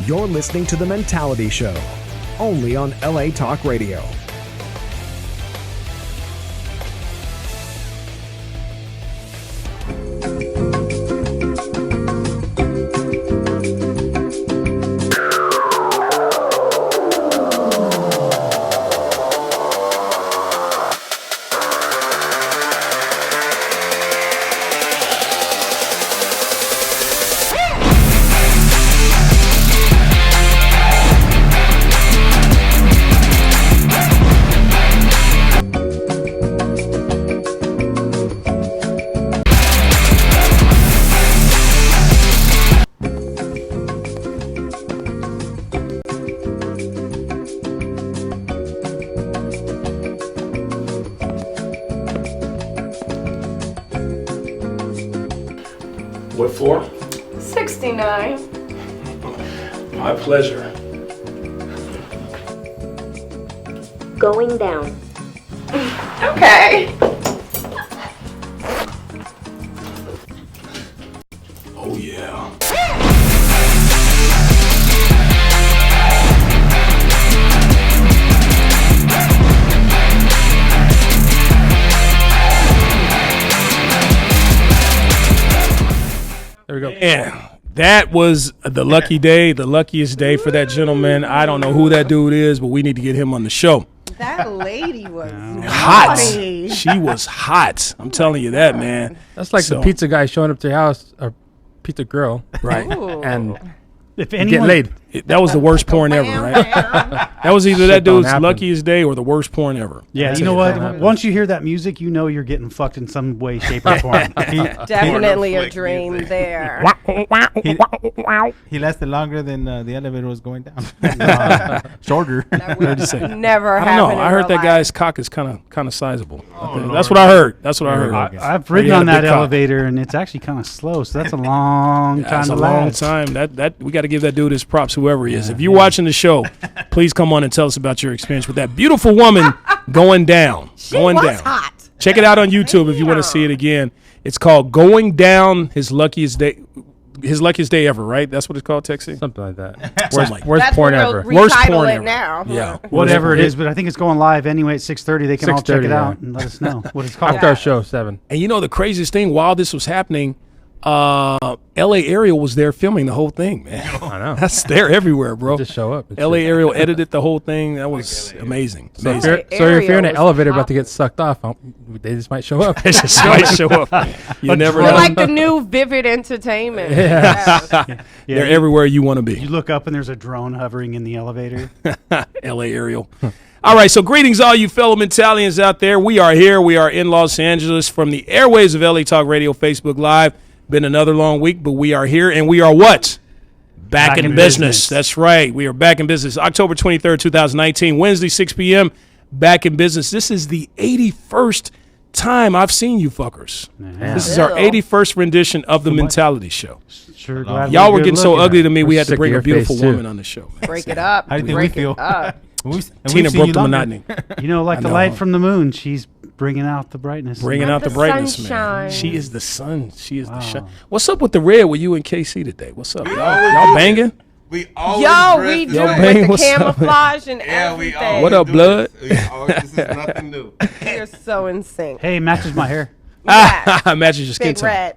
You're listening to The Mentality Show, only on LA Talk Radio. What floor? 69. My pleasure. Going down. Okay. Oh yeah. There we go. Yeah, that was the lucky day, the luckiest day for that gentleman. I don't know who that dude is, but we need to get him on the show. That lady was Hot. naughty. She was hot. I'm telling you that, man. That's like the pizza guy showing up to your house, or pizza girl, Right. Ooh. and If get anyone, laid. That was the worst porn ever, right? That was either that Shit don't dude's happen. luckiest day or the worst porn ever. yeah, That's you know it. what? Happens. Once you hear that music, you know you're getting fucked in some way, shape, or form. Definitely a dream there. He lasted longer than the elevator was going down. Shorter. Never I happened. don't know. I heard that guy's cock is kind of sizable. That's what I heard. That's what I heard. I've He ridden had on a that big cock. elevator, and it's actually kind of slow, so that's a long time That's to a long last. time. That we got to give that dude his props, whoever he is. If you're watching the show, please come on and tell us about your experience with that beautiful woman going down. Going was down. hot. Check it out on YouTube if you want to see it again. It's called Going Down, his luckiest day ever, right? That's what it's called, Texie? Something like that. Something like Worst That's porn what ever. we'll Worst retitle porn it ever. now. Yeah. Whatever it is, but I think it's going live anyway at 6:30. They can all check 6:30, it out yeah. and let us know what it's called. After our show, 7. And you know the craziest thing, while this was happening, L.A. Ariel was there filming the whole thing, man. I know. That's there everywhere, bro. Just show up. It's L.A. just- Ariel edited the whole thing. That was amazing. So if Amazing. you're, so if you're in an Ariel was elevator about to popping. get sucked off, they just might show up. It just might show up. You never We're know. like the new Vivid Entertainment. Yes. Yeah, They're everywhere you want to You be. look up and there's a drone hovering in the elevator. L.A. Ariel. All right, so greetings all you fellow Mentalians out there. We are here. We are in Los Angeles from the airwaves of LA Talk Radio, Facebook Live. Been another long week, but we are here, and we are what? Back in business. That's right. We are back in business. October 23rd, 2019, Wednesday, 6 p.m., back in business. This is the 81st time I've seen you fuckers. This is our 81st rendition of The Mentality Show. Sure, glad Y'all we're were good getting so looking. ugly to me, we We're had to sick bring of a your beautiful face, too. woman on the show. Break it up. How do you think Break we feel? it up. Tina broke the monotony. You know, like I the know. light from the moon, she's bringing out the brightness. Bringing I'm out the the brightness, sunshine. man. She is the sun. She is the Wow. shine. What's up with the red with you and KC today? What's up? Y'all banging? We always Yo, dress we the do Yo, same. bang, with the what's up? camouflage and Yeah, we everything. always What up, do blood? This is nothing new. You're so in sync. Hey, matches my hair. Yes. Matches your skin Big tone. red.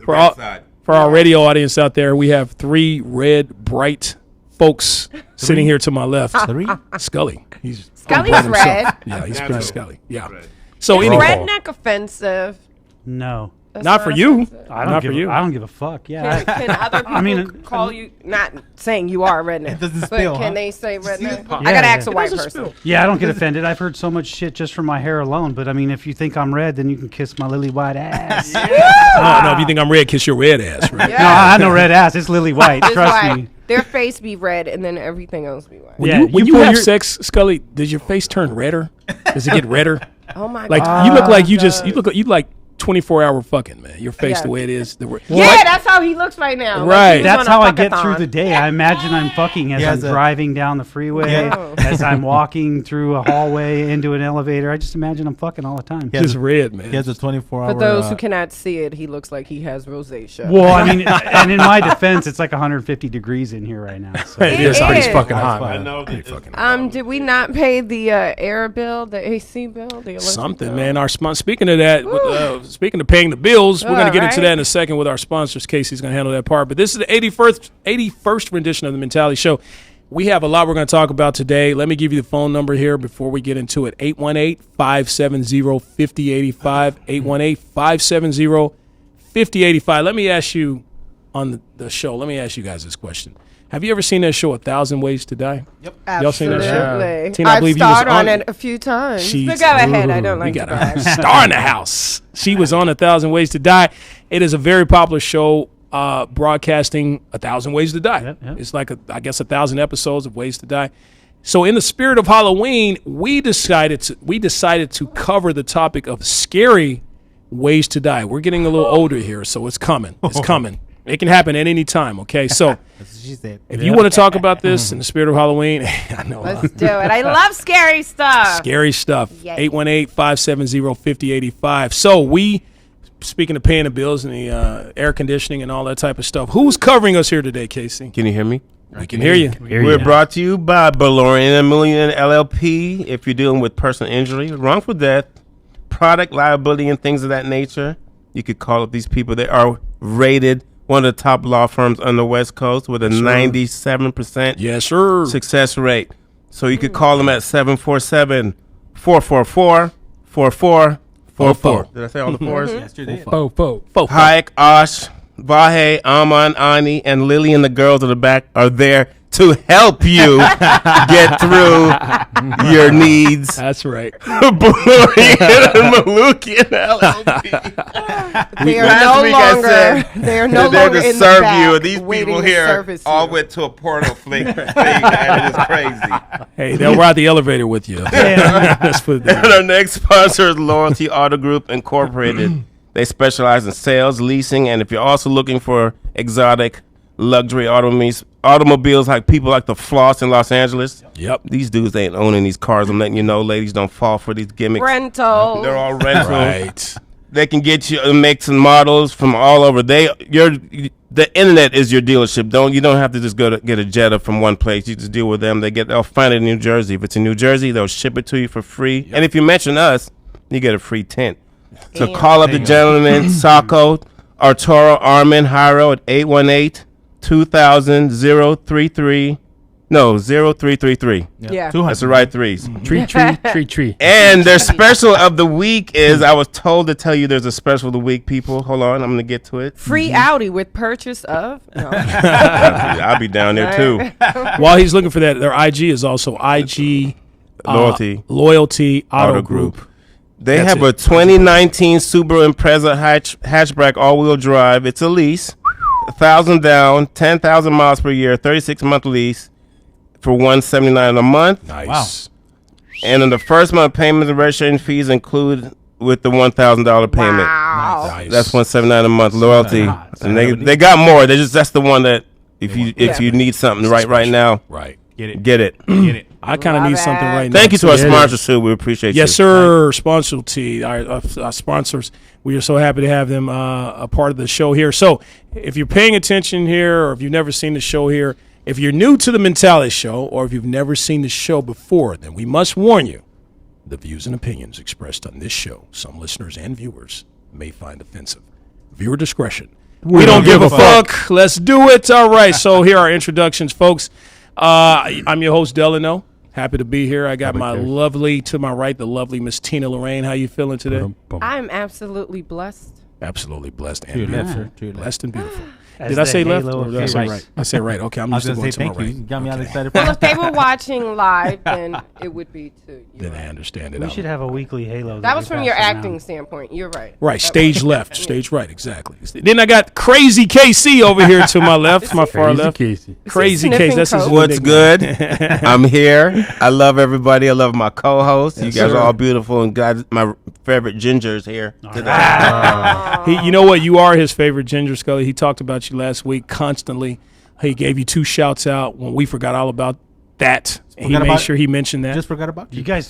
For all, Backside. for our radio audience out there, we have 3 red, bright folks sitting here to my left. 3? Scully. He's Scully's red himself. red. Yeah, he's Natural. pretty Scully. Yeah. Red. So Is anyway, redneck offensive? No, That's not for you. offensive. I don't Not give. for you. I don't give a fuck. Yeah, Can other people I mean, call you, not saying you are a redneck, doesn't but spill, can huh? they say redneck? Yeah, I gotta ask a yeah. white person. yeah. I don't get offended. I've heard so much shit just from my hair alone. But I mean, if you think I'm red, then you can kiss my lily white ass. no, if you think I'm red, kiss your red ass, right? No, I know red ass. It's lily white. It's Trust white. me. Their face be red and then everything else be white. When Yeah, you, when you you pull have your- sex, Scully, does your face turn redder? Does it get redder? Oh my Like god. you look like you just you look like 24-hour fucking, man. Your face Yeah. the way it is. Yeah, that's how he looks right now. Right. Like he was That's on a how I get fuckathon. through the day. I imagine I'm fucking as He I'm has a- driving down the freeway, Yeah. as I'm walking through a hallway into an elevator. I just imagine I'm fucking all the time. Yeah. Just red, man. He has a 24-hour. For those who cannot see it, he looks like he has rosacea. Well, I mean, and in my defense, it's like 150 degrees in here right now. So. It is It pretty is. fucking That's hot, fine. man. I know. Did we not pay the air bill, the AC bill, the electric Something, bill? man. Speaking of that, speaking of paying the bills, we're going to get into right. that in a second with our sponsors. Casey's going to handle that part. But this is the 81st rendition of the Mentality Show. We have a lot we're going to talk about today. Let me give you the phone number here before we get into it. 818-570-5085. 818-570-5085. Let me ask you on the show, let me ask you guys this question. Have you ever seen that show, 1,000 Ways to Die? Yep. Y'all seen that show? Absolutely. Tina, I I've believe you was starred on on- it a few times. She's- But go ahead. I don't We like got to a brag. star in the house. She was on 1,000 Ways to Die. It is a very popular show, broadcasting 1,000 Ways to Die. Yep. It's like, I guess, 1,000 episodes of Ways to Die. So in the spirit of Halloween, we decided to cover the topic of scary ways to die. We're getting a little older here, so it's coming. It's coming. It can happen at any time, okay? So That's what she said. if you want to talk about this in the spirit of Halloween, I know. Let's do it. I love scary stuff. Scary stuff. Yay. 818-570-5085. So speaking of paying the bills and the air conditioning and all that type of stuff, who's covering us here today, Casey? Can you hear me? I can hear you. We're brought to you by Balorian & Million LLP. If you're dealing with personal injury, wrongful death, product liability, and things of that nature, you could call up these people. They are rated one of the top law firms on the West Coast with a 97% Yes, sir. success rate. So you could call them at 747-444-4444. Did I say all the fours? Yes, you did. Hayek, Osh, Vahe, Aman, Ani, and Lily and the girls in the back are there to help you get through your needs. That's right. Malukian LLP. They are Last no week I longer. said They are no they're longer there to in the serve back you. These waiting people to here service all you. went to a portal thing. It is crazy. Hey, they'll ride the elevator with you. Let's put it And there. our next sponsor is Loyalty Auto Group Incorporated. They specialize in sales, leasing, and if you're also looking for exotic luxury automobiles like people like the Floss in Los Angeles, Yep. these dudes ain't owning these cars. I'm letting you know, ladies, don't fall for these gimmicks. Rental. They're all rental. Right. They can get you makes and models from all over. The internet is your dealership. You don't have to just go to get a Jetta from one place. You just deal with them. They'll find it in New Jersey. If it's in New Jersey, they'll ship it to you for free. And if you mention us, you get a free tint. So call up the gentleman, Sacco, Arturo, Armin, Hiro at 818-2000-033. No, 0333. Yeah. 200. That's the right threes. Tree. And their special of the week is, I was told to tell you there's a special of the week, people. Hold on, I'm going to get to it. Free Audi with purchase of. No. I'll be down there too. While he's looking for that, their IG is also IG Loyalty Auto Group. They That's have it. a 2019 Subaru Impreza hatchback all-wheel drive. It's a lease, 1,000 down, 10,000 miles per year, 36-month lease for $179 a month. Nice. And in the first month, payments and registration fees included with the $1,000 payment. Wow. Nice. That's $179 a month. Loyalty, That's and they got more. That's the one that if you need something right now, Right. get it. I kind of Love need something it. right now. Thank you to our too. sponsors too. We appreciate you. Yes, sir. Sponsor T, our sponsors. We are so happy to have them a part of the show here. So, if you're paying attention here, or if you've never seen the show here, if you're new to the Mentality Show, or if you've never seen the show before, then we must warn you: the views and opinions expressed on this show, some listeners and viewers may find offensive. Viewer discretion. We don't give a fuck. Let's do it. All right. So here are introductions, folks. I'm your host, Delano. Happy to be here. I got my lovely, to my right, the lovely Miss Tina Lorraine. How you feeling today? I'm absolutely blessed Absolutely blessed and True left, beautiful. sir. True left. Blessed and beautiful. As Did I the say left halo or of did I say face. right? I said right. Okay, I'm I used was to gonna going say to my thank you. right. You got me all Okay. excited. Well, if they were watching live, then it would be to you. Then I understand it. We should have a weekly halo. That was we from your pass around. acting standpoint. You're right. Right, That stage was- left, stage right, exactly. Then I got Crazy KC over here to my left, my far Crazy left. Casey. Crazy sniffing Casey, that's his coke? new What's nickname. good? I'm here. I love everybody. I love my co-hosts. Yes, you guys sir. are all beautiful, and got my favorite gingers here today. You know what? You are his favorite ginger, Scully. He talked about you last week constantly. He gave you 2 shouts out when we forgot all about that. He Forgot made about- sure he mentioned that. Just forgot about You you. guys,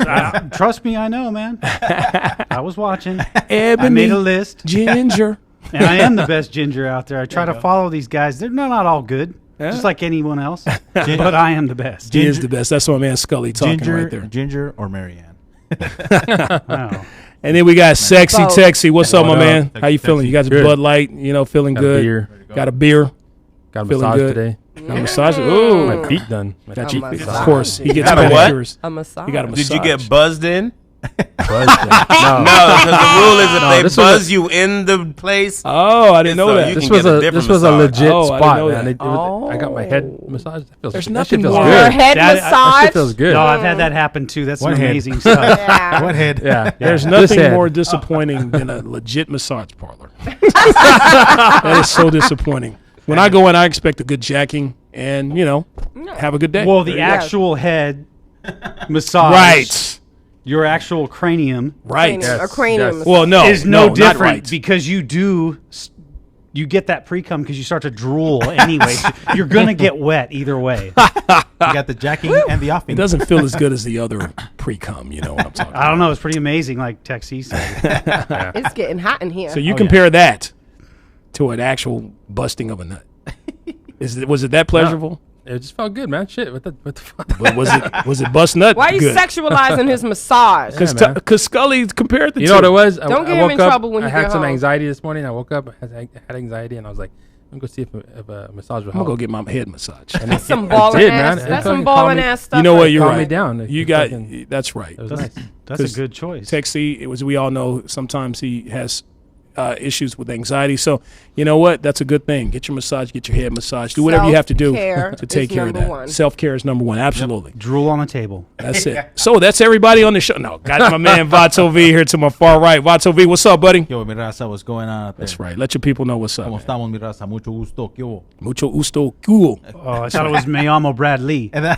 trust me, I know, man. I was watching. I Ebony made a list, Ginger. and I am the best ginger out there. I try to follow these guys. They're not all good, just like anyone else, but I am the best. He is the best. That's my man Scully talking Ginger, right there. Ginger or Marianne. Wow. And then we got Sexy Both. Texy. What's up, my What up? man? How you feeling? You got some Good. Bud Light, you know, feeling Got a good. beer. Got a beer. Got a Feeling massage good. today. Got a massage. Ooh. My feet done. My Got A you, massage. of course. He gets Got a what? pedicures. A massage. He got a massage. Did you get buzzed in? buzzed. No, because the rule is if No, they this was buzz you in the place, Oh, I didn't know So that. you This can was get a a different this was a massage. legit Oh, I didn't spot, know man. that. It was, I got my head massage. That feels, There's that shit nothing feels more- Your good. head That- That massage. shit feels good. No, I've had that happen too. That's some One head. amazing stuff. Yeah. What head? Yeah, There's This nothing head. more disappointing than a legit massage parlor. That is so disappointing. When I go in, I expect a good jacking and, you know, have a good day. Well, the Yeah. actual head massage, Right. your actual cranium Right. A cranium. Yes. Well, no. is no not different right. because you get that pre-cum because you start to drool anyway. So you're gonna get wet either way. You got the jacking and the offing. It doesn't feel as good as the other pre-cum, you know what I'm talking about. I don't know. It's pretty amazing, like Texie said. It's getting hot in here. So you compare that to an actual busting of a nut. Was it that pleasurable? It just felt good, man. Shit, what the fuck? But was it bust nut? Why are you good? sexualizing his massage? Because Yeah, man. Scully compared the You two. know what it was? Don't get I him woke in up, trouble when I you had get some home. anxiety this morning. I woke up, I had anxiety, and I was like, I'm gonna see if a massage will I'm help. gonna go get my head massage. And That's some it balling did, ass. man. It That's some fucking balling calmed me- ass stuff. You know what? right You're there. calmed me right. down. It You just got. fucking- That's right. It was nice. That's 'Cause a good choice. Texie, it was. We all know sometimes he has issues with anxiety. So you know what? That's a good thing. Get your massage. Get your head massage. Do whatever you have to do Self-care to take is care of number that. one. Self-care is number one. Absolutely. Drool on the table. That's it. So that's everybody on the show. No, got my man Vato V here to my far right. Vato V, what's up, buddy? Yo, mi raza, what's going on out there? That's right. Let your people know what's up. ¿Cómo man. estamos, mi raza? Mucho gusto. ¿Qué hubo? Mucho gusto. Cool. Oh, I thought it was Mayamo Brad Lee. And then-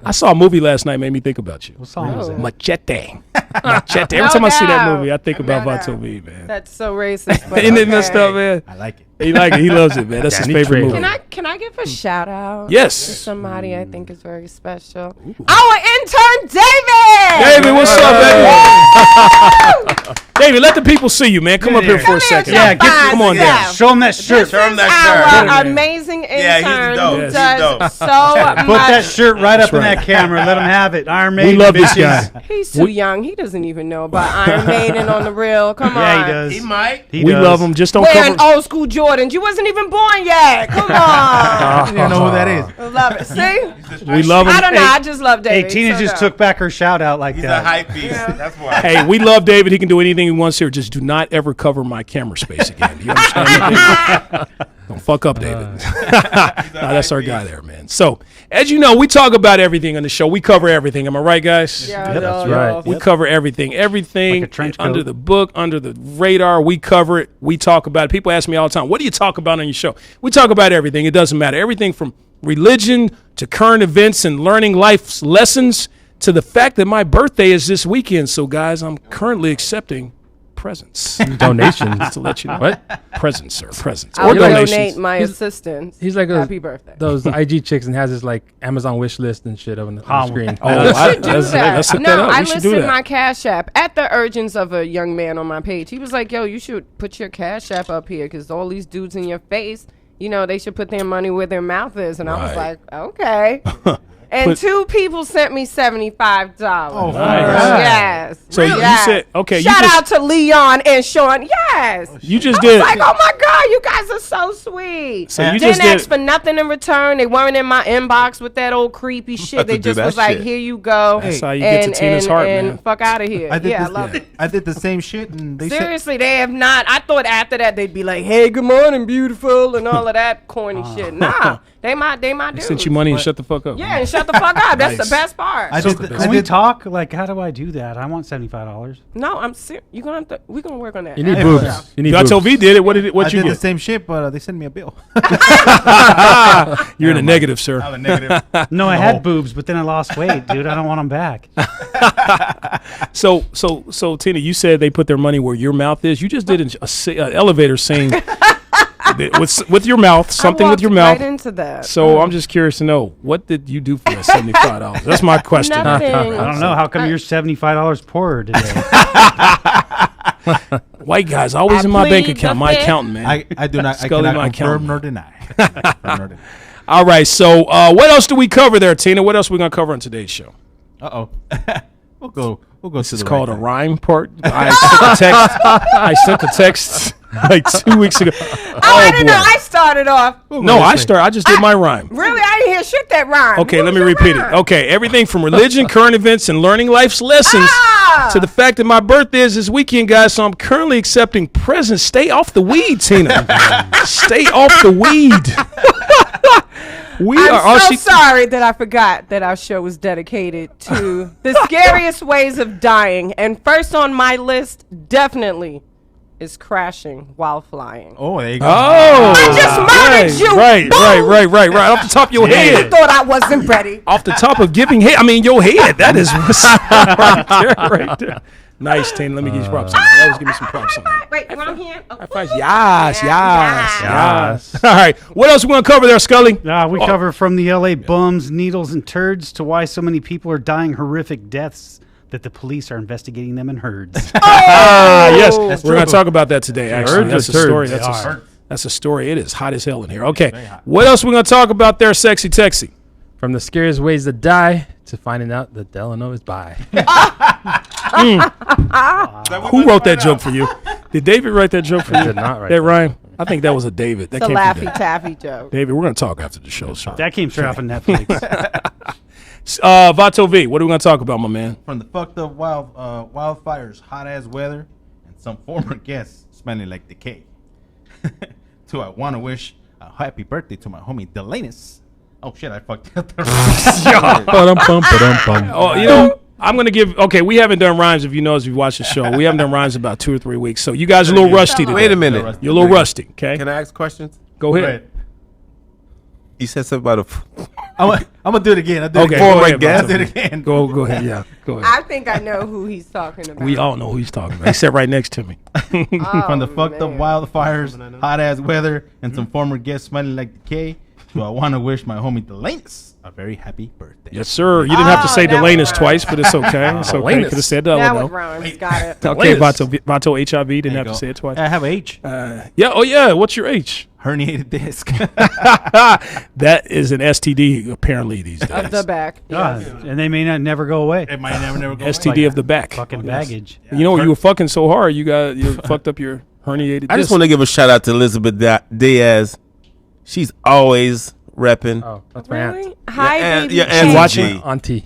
I saw a movie last night. Made me think about you. What song was that? Machete. Machete. Every No time I see that doubt. movie, I think about No Vato doubt. V, man. That's so racist. But Ain't it messed okay. up, man? I like it. He like it. He loves it, man. That's his Danny favorite Trejo. movie. Can I give a shout out? Yes. To somebody I think is very special. Our intern David. David, what's up, baby? David, let the people see you, man. Come up here for a Come here, second. Yeah, get fine come on self. down. Show him that shirt. This Show him is that shirt. our amazing intern Yeah, he's dope. who He's does dope. so Put much. that shirt right up in right. that camera. Let him have it. Iron We Maiden. love this bitches. guy. He's too young. He doesn't even know about Iron Maiden on the real. Come on. Yeah, he does. he might. He We does. love him. Just don't Wearing cover. old school Jordans. You wasn't even born yet. Come on. You don't know who that is. I love it. See? We love him. I don't know. I just love Hey, David. Tina So just dope. took back her shout out like He's a that. hype beast. That's why. Hey, we love David. He can do anything he wants here. Just do not ever cover my camera space again. Do you understand? Don't fuck up, David. No, that's our guy there, man. So, as you know, we talk about everything on the show. We cover everything. Am I right, guys? Yeah, Yep, yeah, that's yeah. right. We cover everything. Everything Like a trench under coat. the book, under the radar. We cover it. We talk about it. People ask me all the time, what do you talk about on your show? We talk about everything. It doesn't matter. Everything from religion to current events and learning life's lessons to the fact that my birthday is this weekend. So, guys, I'm currently accepting presents. Donations. Just to let you know. What? Presents, sir. Presents. I'll Or donations. donate my He's- assistance. He's like those, Happy birthday. those IG chicks and has his like Amazon wish list and shit on the screen. Oh, You I- should do let's that. set No, that up. I We should do listed that. my Cash App at the urgence of a young man on my page. He was like, yo, you should put your Cash App up here because all these dudes in your face, you know, they should put their money where their mouth is. And I was Right. like, okay. And 2 people sent me $75. Oh, yes. So yes. you said, okay. Shout out to Leon and Sean. Yes. You just I did. was like, oh my God, you guys are so sweet. So you didn't just ask did. for nothing in return. They weren't in my inbox with that old creepy shit. They to do just that was like, shit. here you go. That's how you get to Tina's heart, and man. fuck out of here. I love it. I did the same shit, and they said, Seriously, they have not. I thought after that they'd be like, "Hey, good morning, beautiful," and all of that corny shit. Nah, they my dudes. Sent you money and shut the fuck up. Yeah, and shut the fuck up. That's the best part. Can we talk? Like, how do I do that? I want $75. No, I'm serious. You gonna have to. We gonna work on that. You need Hey, boobs. You need boobs. Vato V did it. What I you did the get? same shit, but they sent me a bill. You're in a negative, sir. I'm a negative. No, I had boobs, but then I lost weight, dude. I don't want them back. So Tina, you said they put their money where your mouth is. You just did an elevator scene with your mouth, something I with your walked mouth. Right into that. So I'm just curious to know, what did you do for that $75? That's my question. Nothing. I don't know. How come you're $75 poorer today? White guys always I in my bank plead account. the My fifth. accountant, man. I do not. I Scully, cannot my confirm accountant. nor deny. Confirm nor deny. All right. So what else do we cover there, Tina? What else are we gonna cover on today's show? Uh-oh. We'll go. This is called a rhyme part. I sent the text like 2 weeks ago. I didn't know. I started off. No, I just did my rhyme. Really, I didn't hear shit that rhyme. Okay, What let was me your repeat it. rhyme? Okay, everything from religion, current events, and learning life's lessons to the fact that my birthday is this weekend, guys. So I'm currently accepting presents. Stay off the weed, Tina. Stay off the weed. I'm so sorry that I forgot that our show was dedicated to the scariest ways of dying. And first on my list, definitely, is crashing while flying. Oh, there you go. Oh, I just murdered you. Right, Boom. right. Off the top of your You head. thought I wasn't ready. Off the top of giving head. I mean, your head. That is what's right there. Nice, Tina. Let me give you props on that. Always give me some props on that. Wait, wrong hand. Oh, Yes. Yes. All right. What else we going to cover there, Scully? We cover from the LA bums, needles, and turds to why so many people are dying horrific deaths that the police are investigating them in herds. Yes. That's We're going true. to talk about that today, actually. Herds That's or a story. turds? That's a story. It is hot as hell in here. Okay. What else we going to talk about there, Sexy Texy? From the scariest ways to die to finding out that Delano is bi. Who wrote that joke for you? Did David write that joke for I you? did not write that that. rhyme? I think that was a David. That it's a came from Laffy David. Taffy joke. David, we're going to talk after the show, sir. That came straight off of Netflix. Vato V, what are we going to talk about, my man? From the fucked up wildfires, hot ass weather, and some former guests smelling like decay. To I want to wish a happy birthday to my homie Delanus. Oh shit, I fucked up the Oh, you know, I'm going to give, okay, we haven't done rhymes, if you know, as you've watched the show. We haven't done rhymes in about 2 or 3 weeks. So you guys are a little rusty today. Wait a minute. You're a little rusty, okay? Can I ask questions? Go ahead. You said something about I'm gonna do it again. I'll do Okay, it go again. ahead, I'll Vato. do it again. Go ahead. Yeah, go ahead. I think I know who he's talking about. We all know who he's talking about. He sat right next to me. From the fucked up man. wildfires, hot ass weather, and some former guests smelling like decay. So I want to wish my homie Delanus a very happy birthday. Yes, sir. You didn't have to say that Delanus was twice, but it's okay. It's okay. Delanus. Could have said That Delano. was rhymes. Got it. Okay, Delanus. Vato HIV didn't There you have to go. say it twice. I have a H. Yeah. Oh, yeah. What's your H? Herniated disc. That is an STD apparently these days. Of the back. God, and they may not never go away. It might never go. STD of the back. Fucking baggage. You know, you were fucking so hard, you fucked up your herniated disc. I just want to give a shout out to Elizabeth Diaz. She's always repping. Oh, that's my aunt. Really? Hi, aunt- baby. your Kate. aunt's watching? G. Auntie.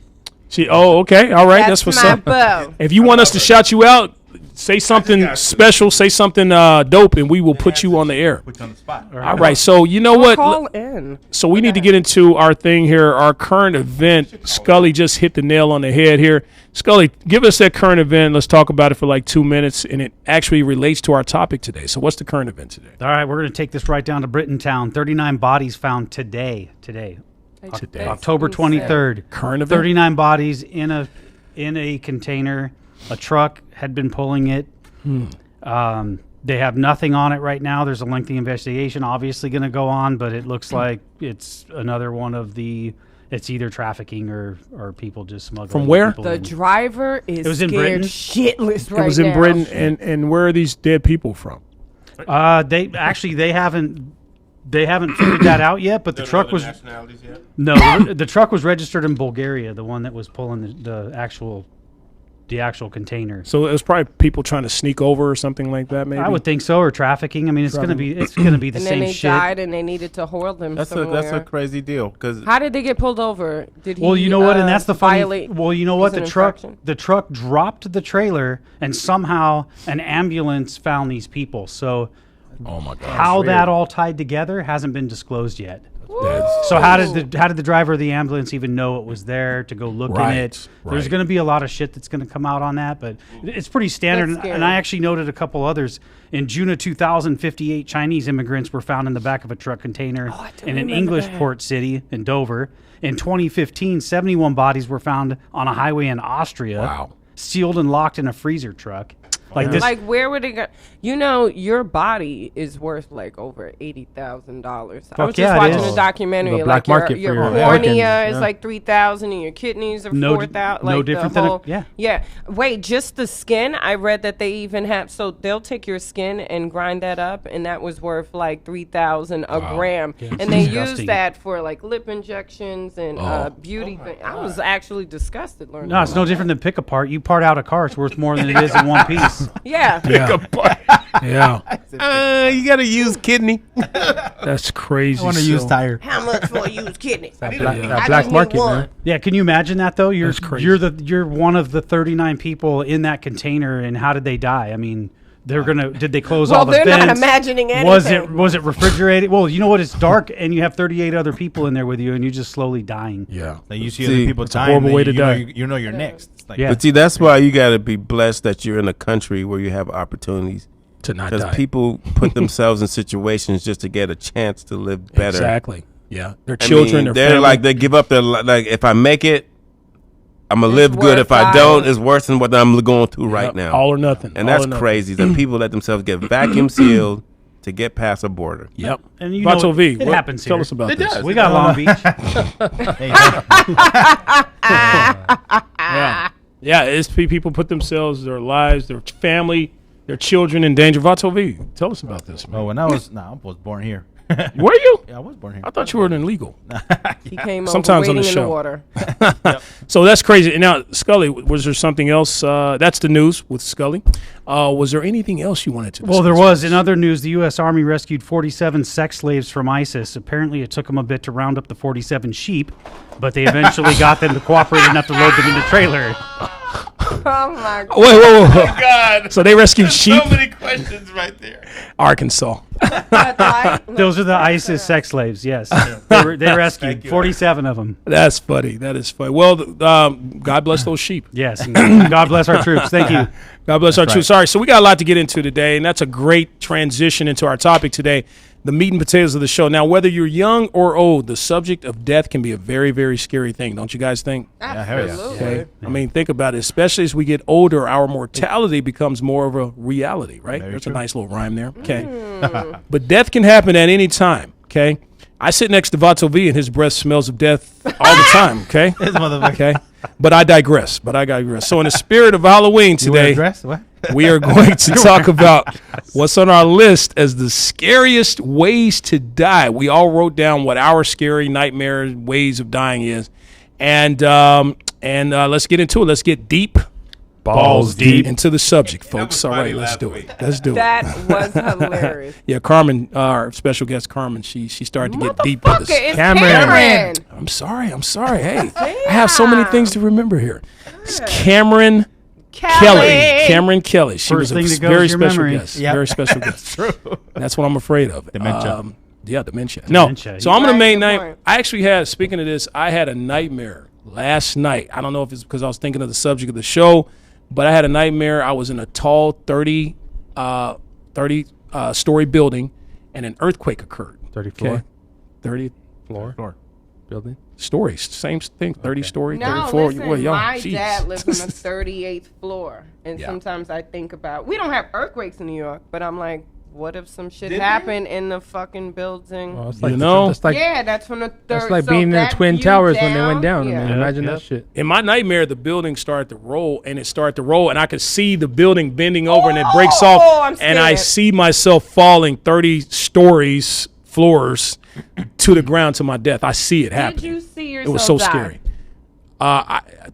Okay. All right. That's what's my up. beau. If you want us to shout you out, say something special, say something dope, and we will put you on the air. Put you on the spot. All right. So you know what? Call in. So we need to get into our thing here, our current event. Scully just hit the nail on the head here. Scully, give us that current event. Let's talk about it for like 2 minutes, and it actually relates to our topic today. So what's the current event today? All right, we're going to take this right down to Brittontown. 39 bodies found today. October 23rd. Current event? 39 bodies in a container. A truck had been pulling it. They have nothing on it right now. There's a lengthy investigation obviously going to go on, but it looks like it's another one of the, it's either trafficking or people just smuggling. From where? people The in. driver is It was in scared Britain? shitless right now. It was in Britain, and where are these dead people from? They haven't They haven't figured that out yet, but the truck was the truck was registered in Bulgaria, the one that was pulling the actual container. So it was probably people trying to sneak over or something like that. Maybe I would think so, or trafficking. I mean, it's gonna be the same And then shit. they died, and they needed to hoard them somewhere. That's a crazy deal. Because How did they get pulled over? Did he? Well, you know what, and that's the funny. violate Well, you know what, his the infraction? truck dropped the trailer, and somehow an ambulance found these people. So, Oh my God! how that all tied together hasn't been disclosed yet. So how did the driver of the ambulance even know it was there to go look in it? There's going to be a lot of shit that's going to come out on that, but it's pretty standard. That's scary. And I actually noted a couple others. In June of 2000, 58 Chinese immigrants were found in the back of a truck container in an English port city in Dover. In 2015, 71 bodies were found on a highway in Austria, sealed and locked in a freezer truck. Like where would it go? You know, your body is worth like over $80,000. I was just yeah, it watching is. a documentary. The Like black market your for your cornea organs, is yeah. like $3,000, and your kidneys are No $4,000. no Like different the than a- whole, yeah. Yeah. Wait, just the skin? I read that they even have. So they'll take your skin and grind that up, and that was worth like $3,000 a gram. Yeah, and it's they use disgusting. that for like lip injections and beauty things. I was actually disgusted learning. No, it's no different than pick apart. You part out a car, it's worth more than it is in one piece. Yeah. Yeah, you got to use kidney. that's crazy. I want to use tire. How much for a used kidney? That I black just need market, one. man. Yeah, can you imagine that though? That's crazy. You're one of the 39 people in that container, and how did they die? I mean, did they close Well, all the they're not vents? imagining anything. Was it refrigerated? Well, you know what? It's dark, and you have 38 other people in there with you, and you're just slowly dying. Yeah, Like you see See, other people it's a dying. horrible then way to you know die. you know you're next. It's like, Yeah. But see, that's why you got to be blessed that you're in a country where you have opportunities. to not Because die. people put themselves in situations just to get a chance to live better. Exactly. Yeah, their I children, mean, their they're family. like, they give up their like. If I make it, I'm gonna It's live good. worth If I don't, dying. it's worse than what I'm going through right Yep, now. all or nothing. And all that's or nothing. crazy that people let themselves get vacuum sealed to get past a border. Yep. And you Vato know, V, it happens Tell here. us about It this. does. We got Long Beach. Yeah, it's people put themselves, their lives, their family, their children in danger. Vato V, tell us about this, man. Oh, when I was born here. Were you? Yeah, I was born here. I thought you were illegal. He came Sometimes over on the waiting in show. the water. So that's crazy. And now, Scully, was there something else? That's the news with Scully. Was there anything else you wanted to discuss? Well, there was. In other news, the U.S. Army rescued 47 sex slaves from ISIS. Apparently, it took them a bit to round up the 47 sheep, but they eventually got them to cooperate enough to load them in the trailer. Oh my God. Wait. God, So they rescued sheep? many questions right there. Arkansas. Those are the ISIS sex slaves, yes. They rescued 47 of them. That's funny. That is funny. Well, God bless those sheep. Yes. And God bless our troops. Thank you. God bless our troops. Sorry. So we got a lot to get into today, and that's a great transition into our topic today, the meat and potatoes of the show. Now, whether you're young or old, the subject of death can be a very, very scary thing. Don't you guys think? Absolutely. Okay. I mean, think about it. Especially as we get older, our mortality becomes more of a reality, right? There's a nice little rhyme there. Okay. But death can happen at any time. Okay. I sit next to Vato V, and his breath smells of death all the time. Okay. This motherfucker. Okay. But I digress. So in the spirit of Halloween You wear a today, dress? What? we are going to talk about what's on our list as the scariest ways to die. We all wrote down what our scary nightmare ways of dying is, and let's get into it. Let's get deep, balls deep into the subject, folks. All right, let's do it. Let's do it. That was hilarious. Yeah, Carmen, our special guest Carmen, she started to get deep with Motherfucker, us. it's Cameron. I'm sorry. Hey, I have so many things to remember here. It's Cameron Kelly. Cameron Kelly. She First was thing a that goes very to your special memory. guest. Yep. Very special guest. True. That's what I'm afraid of. Dementia. Dementia. Dementia. No. So I'm going to Right, make good night. point. I actually had, speaking of this, I had a nightmare last night. I don't know if it's because I was thinking of the subject of the show, but I had a nightmare. I was in a tall 30 story building, and an earthquake occurred. 30th floor. Okay? 30 Floor. Building. stories. Same thing. 30 story, No, 34. listen, Well, y'all, my jeez. dad lives on the 38th floor, and Yeah. sometimes I think about, we don't have earthquakes in New York, but I'm like, what if some shit happened in the fucking building? Well, it's You know? that's like Yeah, that's from the third. that's like so being in the that Twin view Towers when they went down. Yeah. I mean, imagine that shit. In my nightmare, the building started to roll, and I could see the building bending over, and it breaks off, I'm and I scared. see myself falling 30 stories floors to the ground to my death. I see it happen. Did you see yourself It was so die? scary.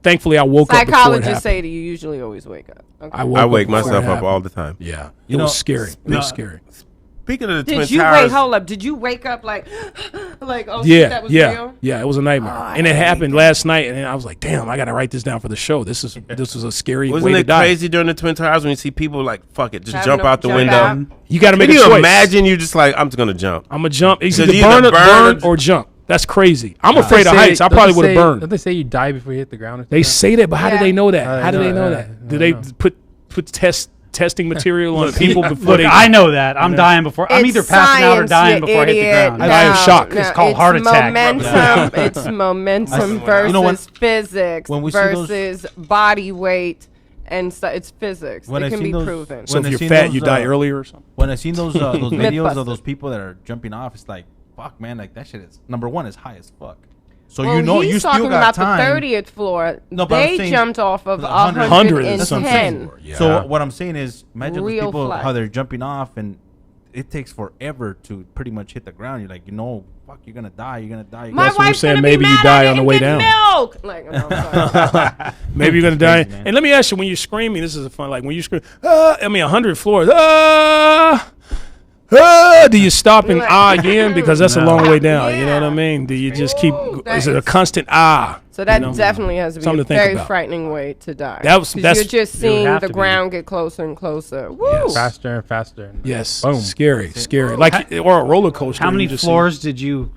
Thankfully, I woke up before it Psychologists happened. say that you usually always wake up. Okay. I woke I up wake before it myself up happened. all the time. Yeah, You it know, was scary. It no, was scary. Speaking of the Did Twin you Towers, wait? Hold up. Did you wake up like oh shit, that was real? Yeah. It was a nightmare, and it happened last night. And I was like, "Damn, I gotta write this down for the show. This was a scary wasn't way to it die." crazy during the Twin Towers when you see people like, fuck it, just Having jump to out the jump window? out. You got to make Can a you choice. imagine? You just like, I'm just gonna jump. I'm gonna jump. It's So either you either burn burn or jump. That's crazy. I'm Don't afraid they of say- heights. I don't probably they would have say- burned. Don't they say you die before you hit the ground? Or They something? say that, but how do Yeah. they know that? I How do they don't know know. that? I Do they don't know. put testing material on people before Look, they? I know that. I'm dying before. I'm It's either passing out or science, dying you before I hit the idiot. ground. I am shocked. It's called heart attack. Momentum. It's momentum versus You know, when- physics when we see those- versus body weight, and so it's physics. When It I can seen be those- proven. So when if I you're seen fat, those, you die earlier or something. When I seen those videos Mythbusters. of those people that are jumping off, it's like, fuck, man, like that shit is number one is high as fuck. So Well, you know he's you talking still got about time. the 30th floor. No, but I'm They saying jumped off of the 100 110. Yeah. So what I'm saying is, imagine those Real people flight. how they're jumping off, and it takes forever to pretty much hit the ground. You're like, fuck, you're gonna die. You're gonna die. You're My gonna That's what I'm wife's saying. gonna Maybe be you mad die at on the it way and get down. Milk. Like, no, I'm sorry. Maybe you're gonna die. crazy, man. And let me ask you, when you're screaming, this is a fun. Like when you scream, 100 floors. Do you stop and You're like, again because that's a long way down? You know what I Yeah. mean? Do you just keep? Ooh, Is it a that's- constant So that you know? definitely has to be Something a to think very about. frightening way to die. That's- 'Cause that's- you're just It would seeing have the to be. ground get closer and closer. Woo! Yes. Faster and faster. And Yes, Boom. scary. Like or a roller coaster. How many you just floors did you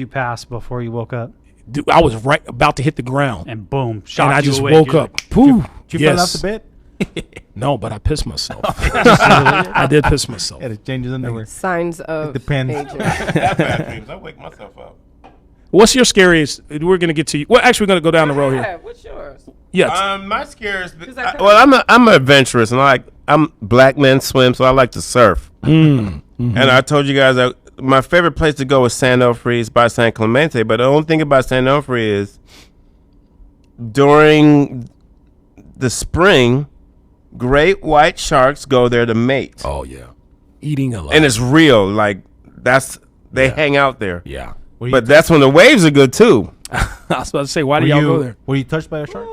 pass before you woke up? see- Dude, I was right about to hit the ground, And boom, and shocked I you just awake. woke You're up. like, Pooh. Did you fall off the bed? No, but I pissed myself. I did piss myself. Yeah, it changes underwear. Signs of depends. aging. I have bad dreams. I wake myself up. What's your scariest? We're gonna get to you. Well, actually, we're gonna go down the road Yeah, here. what's yours? Yes. My scariest. I Well, I'm adventurous, and I'm black men swim, so I like to surf. And I told you guys that my favorite place to go is San Onofre by San Clemente. But the only thing about San Onofre is during the spring, great white sharks go there to mate, Oh yeah. Eating a lot. and it's real. Like they hang out there. yeah. But that's when the waves are good too. I was about to say, why do y'all go there? Were you touched by a shark?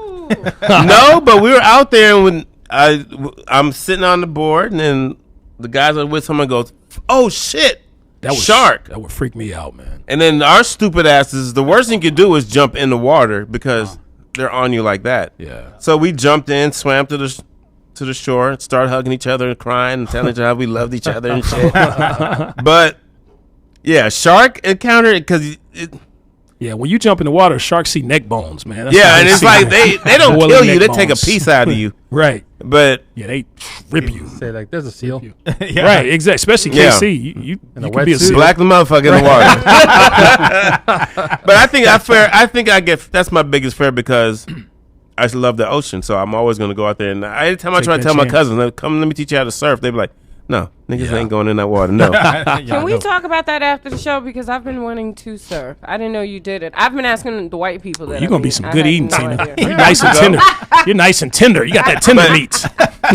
No, but we were out there, and when I'm sitting on the board, and then the guys are with someone goes, "Oh shit, That was shark!" That would freak me out, man. And then our stupid asses, the worst thing you could do is jump in the water because they're on you like that. Yeah. So we jumped in, swam to the shore, started hugging each other and crying and telling each other how we loved each other and shit. But yeah, shark encounter because Yeah, when you jump in the water, sharks see neck bones, man. That's yeah, how and it's see like them. they don't Boiling kill you, neck they take a bones. piece out of you. Right. But Yeah, they rip you. Say like, there's a seal. Right, exactly. Especially Yeah. KC. You In a could be a wetsuit. seal. black the motherfucker in the water. But I think I get that's my biggest fear because I just love the ocean, so I'm always gonna go out there. And anytime I Take try to that tell my chance. cousins, come let me teach you how to surf, they be like, no, niggas Yeah. ain't going in that water. No. Can we talk about that after the show? Because I've been wanting to surf. I didn't know you did it. I've been asking the white people that. You're gonna be some I good had eating, no Tina. idea. You're nice and tender. You're nice and tender. You got that tender meat.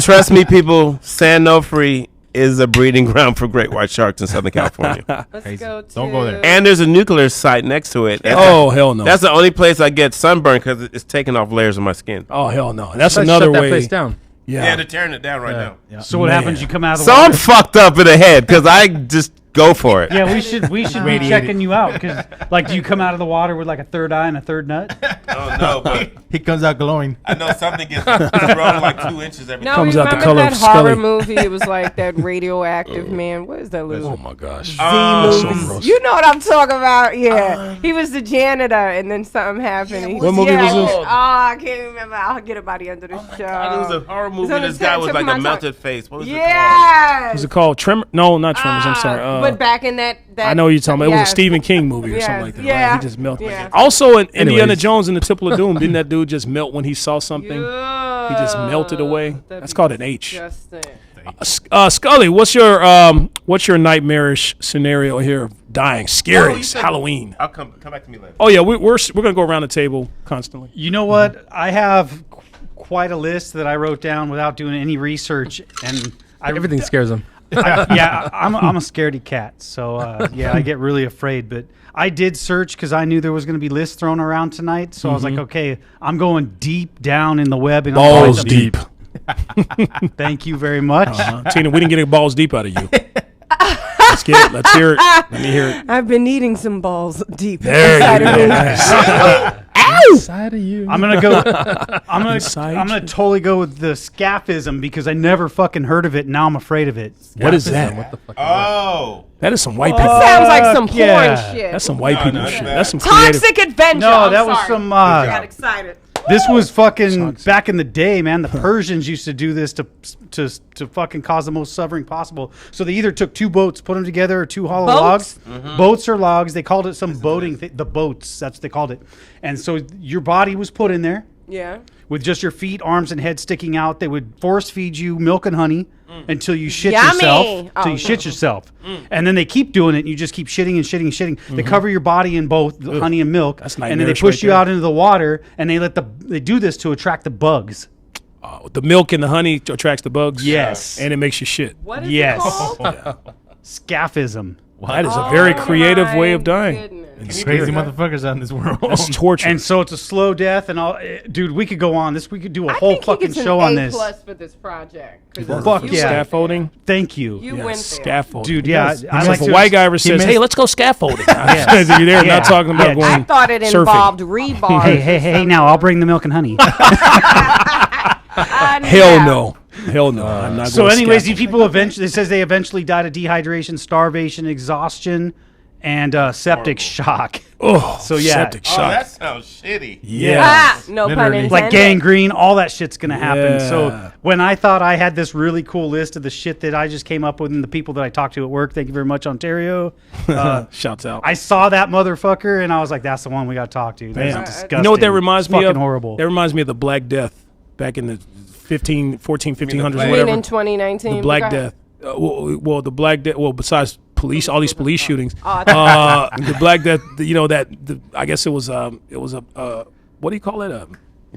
Trust me, people, San Onofre is a breeding ground for great white sharks in Southern California. Let's Crazy. go to. Don't go there. And there's a nuclear site next to it. Oh hell no. That's the only place I get sunburn because it's taking off layers of my skin. Oh hell no. That's Let's another shut that way. place down. Yeah. they're tearing it down right now. So what Man. happens? You come out of the So I'm water. fucked up in the head because I just go for it. Yeah, we should be checking you out because, like, do you come out of the water with like a third eye and a third nut? Oh no, but He comes out glowing. I know something gets grown like 2 inches every No, Comes out the remember color that of horror Scully. movie? It was like that radioactive man. What is that Oh little my gosh. Oh, so gross. You know what I'm talking about? Yeah, he was the janitor, and then something happened. He what movie was this? Oh, I can't remember. I'll get it by the end of the show. God, it was a horror movie. on the This guy was tip like of my a tongue. melted face. What was it called? Yes. Was it called Tremor? No, not Tremors. I'm sorry. But back in that I know what you're talking about. It was a yes. Stephen King movie or Yes, something like that. yeah, Right? He just melted. yeah. Also, in Indiana Anyways. Jones and the Temple of Doom, didn't that dude just melt when he saw something? He just melted away. That's called an H. Justin. Scully, what's your nightmarish scenario here of dying? Scary. you It's said- Halloween. I'll come back to me later. Oh yeah, we're gonna go around the table constantly. You know what? I have quite a list that I wrote down without doing any research, and Everything scares them. I'm a scaredy cat, so I get really afraid. But I did search because I knew there was going to be lists thrown around tonight. So I was like, okay, I'm going deep down in the web and Balls deep. Thank you very much, Tina. We didn't get any balls deep out of you. Let's hear it. Let me hear it. I've been eating some balls deep There inside you of go. me. Nice. Inside of you. I'm gonna Inside I'm gonna you. totally go with the scaphism because I never fucking heard of it. Now I'm afraid of it. What is that? What the fuck? Oh. That is some white people. Sounds like some porn yeah. shit. That's some white No, people no, shit. no. That's some creative. Toxic Adventure. No, I'm that was sorry. some. I got excited. This was fucking back in the day, man. The Persians used to do this to fucking cause the most suffering possible. So they either took two boats, put them together, or two hollow Boats? logs. Boats or logs. They called it some boating. The boats. That's what they called it. And so your body was put in there Yeah. with just your feet, arms, and head sticking out. They would force feed you milk and honey until you shit Yummy. yourself. Until Oh, you shit yourself. And then they keep doing it, and you just keep shitting and shitting and shitting. They cover your body in both the honey and milk. That's and then they nightmarish push right you there. out into the water, and they do this to attract the bugs. The milk and the honey attracts the bugs. Yes. And it makes you shit. What is Yes. it called? Scaphism. That is a very creative my way of dying. goodness. It's Crazy scary. motherfuckers out in this world. That's torture. And so it's a slow death, and all. Dude, we could go on this. We could do a I whole think he fucking gets show an on A this. plus for this project. 'Cause Fuck you yeah. went Scaffolding. Thank you. there. You Yeah, went there. scaffolding. Dude, yeah. If a white guy ever says, missed- "Hey, let's go scaffolding," Yes. you're there, Yeah. not talking about Yeah. going. I thought it surfing. involved rebar. Hey, now I'll bring the milk and honey. Hell no. Hell no. I'm not So, going anyways, these scaffolding. people eventually, it says they eventually died of dehydration, starvation, exhaustion, and septic shock. Oh, So, yeah. septic Oh, shock. that sounds shitty. Yeah. Ah, no pun Literally. intended. Like gangrene, all that shit's gonna happen. Yeah. So when I thought I had this really cool list of the shit that I just came up with and the people that I talked to at work, thank you very much, Ontario. Shouts out. I saw that motherfucker and I was like, that's the one we got to talk to. That's Man. disgusting. You know what that reminds It's me fucking of? horrible. That reminds me of the Black Death back in the 1500s, Plague? You mean whatever. in 2019? The Black Go Death. ahead. Well, the Black Death. Well, besides police, all these police shootings. Oh, The Black Death. You know that. I guess it was a. What do you call it? You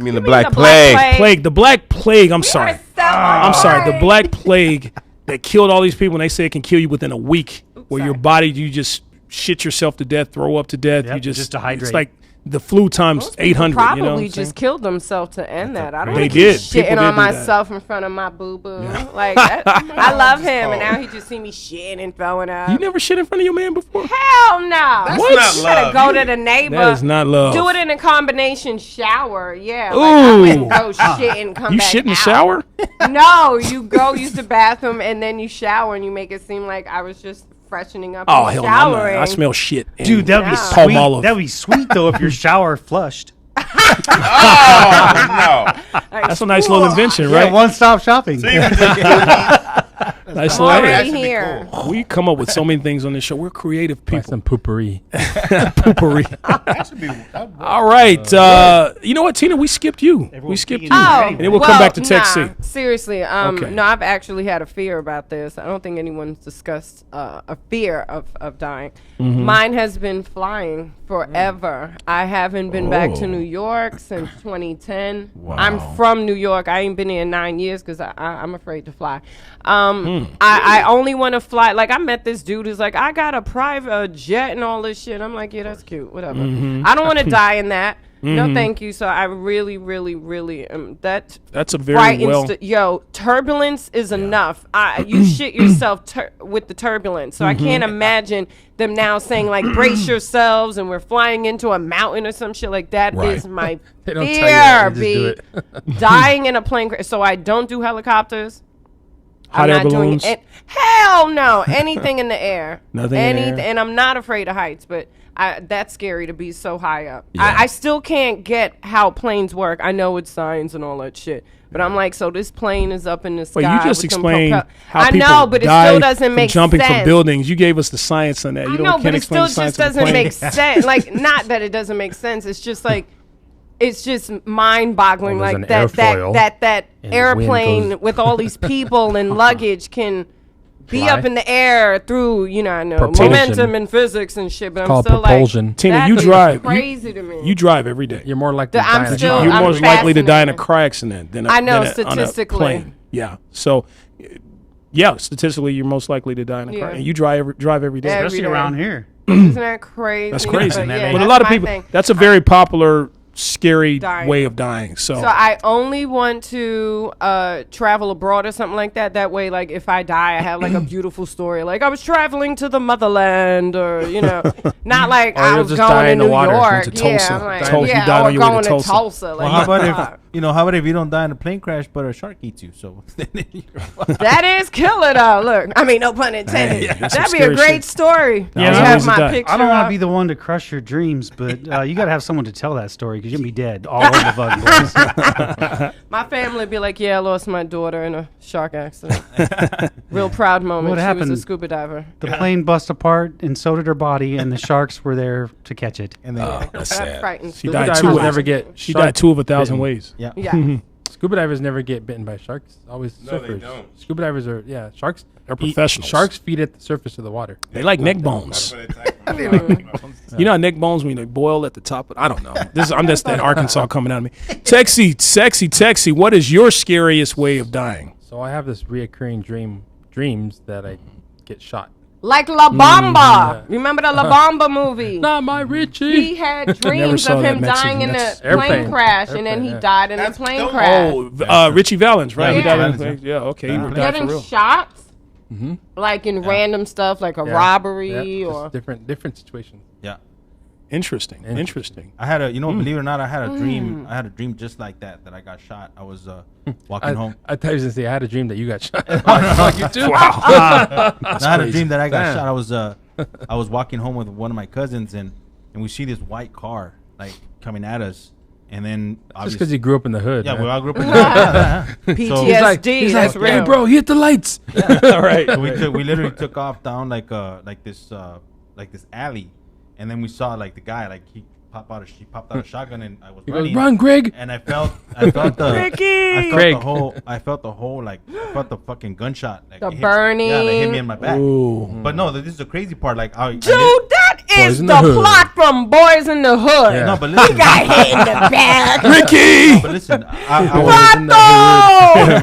mean the mean Black the Black Plague? Plague. The Black Plague. I'm sorry. You're so I'm sorry. The right. Black Plague that killed all these people. And they say it can kill you within a week. Where your sorry. body, you just shit yourself to death, throw up to death. Yep, You just dehydrate. It's like the flu times 800. Probably You know what I'm just saying? killed themselves to end that. I don't They want to did. keep People shitting did on do that. myself in front of my boo boo. Like I love him, and now he just see me shitting and throwing up. You never shit in front of your man before? Hell no. That's What? not You gotta love. go to the neighbor. That is not love. Do it in a combination shower. Yeah. Ooh. Like I wouldn't go shit and come You back shit in the out. shower? No, you go use the bathroom and then you shower and you make it seem like I was just freshening up Oh and hell no! I'm not. showering. I smell shit. And Dude, that'd be No. Palm sweet. olive. That'd be sweet though if your shower flushed. Oh, no. That's a nice little invention, Yeah, right? one-stop shopping. Nice little. Already That should be here. cool. We come up with so many things on this show. We're creative Buy people. some poopery. Poopery. That should be. All right. You know what, Tina? We skipped you. We Everyone's skipped you. peeing in Oh, And then we'll come back to Tech C. Seriously, Okay. no, I've actually had a fear about this. I don't think anyone's discussed a fear of dying. Mm-hmm. Mine has been flying forever. I haven't been back to New York since 2010. I'm from New York. I ain't been here in 9 years because I'm afraid to fly. I only want to fly. Like, I met this dude who's like, I got a private jet and all this shit. I'm like, yeah, that's cute. Whatever. I don't want to die in that. No, thank you. So I really, really, really That's a very right well. yo, turbulence is enough. You shit yourself with the turbulence. So I can't imagine them now saying like brace yourselves and we're flying into a mountain or some shit like that. Right. Is my They don't tell you that, fear. they just do Be dying in a plane crash. So I don't do helicopters. Hot air balloons. Hell no. Anything in the air. Nothing in the air. And I'm not afraid of heights, but that's scary to be so high up. Yeah. I still can't get how planes work. I know it's science and all that shit, but I'm like, so this plane is up in the sky. But you just with some explained how I people know, but it die still doesn't from make jumping sense. from buildings. You gave us the science on that. You I don't know, can't but it explain still the just science of the doesn't make plane. sense. Like, not that it doesn't make sense. It's just like, it's just mind-boggling. Well, there's Like an that airfoil, that and the wind airplane goes- with all these people and luggage can be Fly. up in the air through, I know Propulsion. momentum and physics and shit. But I'm Called still propulsion. like, Tina, that you is drive. crazy to me. You drive every day. You're more likely The- to die I'm in a still- car. You're I'm more likely to die in a fascinated. car accident than I know, than on a statistically. plane. Yeah. So Yeah, statistically, you're most likely to die in a car, Yeah. and you drive every day. Every Especially day. around here. Isn't that crazy? That's crazy, But, yeah, but a that's lot of my people. thing. That's a very popular, scary Dying. way of dying. So, So I only want to travel abroad or something like that. That way, like if I die, I have like a beautiful story. Like I was traveling to the motherland, or not like Or I you'll was just die going in to the New water, York. went to Tulsa. Yeah, I'm like, Tulsa, you died or on your way to going to Tulsa. Tulsa. Well, Like, how about fuck. if how about if you don't die in a plane crash, but a shark eats you? So That is killer though. Look, I mean, no pun intended. Hey, that's some That'd be a scary great shit. story. Yeah, You that's have ways to my die. picture. I don't want up. to be the one to crush your dreams, but you got to have someone to tell that story because you'll be dead all over the fucking place. My family would be like, yeah, I lost my daughter in a shark accident. Real proud moment. What She happened? was a scuba diver. The plane bust apart, and so did her body, and the sharks were there to catch it. and then that's That sad. frightens She me. died Divers two ways. never get. She shark died 2 of 1,000 bitten. ways. yeah. Yeah. Scuba divers never get bitten by sharks. Always No, they surfers. don't. Scuba divers are sharks. They're eat- professionals. Sharks feed at the surface of the water. They like neck bones. Bones. You know how neck bones when they boil at the top? I don't know. I'm just that Arkansas coming out of me. Texie, what is your scariest way of dying? So I have this reoccurring dreams that I get shot. Like La Bamba. Remember the La Bamba movie? Not my Richie. He had dreams saw of that him Mexican. dying in That's a plane airplane. crash, and then he Airplane, died in the That's plane dope. crash. Richie Valens, right? Yeah. He died in Valens, the plane. Yeah, okay. He died for Getting real. shot, like in random stuff, like a Yeah. robbery Yeah, or. just different situations. Yeah. Interesting. I had believe it or not, I had a dream. I had a dream just like that I got shot. I was walking home. I thought you was gonna say I had a dream that you got shot. You too? I had a crazy. dream that I got Damn. shot. I was walking home with one of my cousins, and we see this white car like coming at us, and then Just obviously, because you grew up in the hood. yeah, man. we all grew up in the PTSD. He's That's like, real. hey, bro, hit the lights. All right. So we literally took off down like this alley, and then we saw like the guy like he popped out a shotgun, and I was He goes, running. run, Greg. And I felt the Ricky! Craig. I felt the fucking gunshot, like The it hit- burning. Yeah, they hit me in my back. Ooh. But no, this is the crazy part. Like, Dude, that Boys is in the the Hood. plot from Boys in the Hood. Yeah. no, but listen, Got hit in the back. Ricky! but listen, Boys in the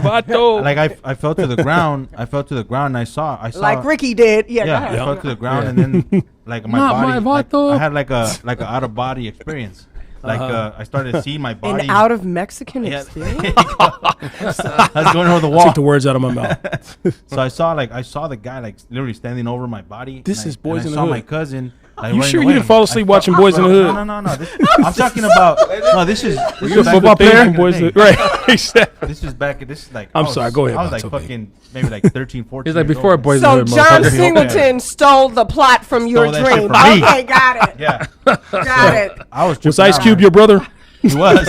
Vato! like I fell to the ground. I fell to the ground, and I saw Like Ricky did. Yeah, go Yeah, I ahead. fell to the ground, and then like my Not body, my like, vato. I had like a out of body experience. Like I started to see my body. An out of Mexican Yeah. experience. I was going over the wall. Took the words out of my mouth. So I saw the guy like literally standing over my body. This and is Boys and in I the saw my Hood. cousin. Like, You running sure you away. didn't fall asleep I watching felt- Boys in the Hood? No. I'm talking about. No, this is You a back football in the player? day. Boys in the- Right. Exactly. This is back. This is like. I'm I was- sorry, go ahead, I was like Vato, fucking maybe like 13, 14. He's like years before old. Boys in So the Hood. John motherfucker. Singleton stole the plot from your Stole that shit dream. from me. Okay, got it. Yeah, Got it. I was. Was tripping Ice out, Cube man. your brother? He was.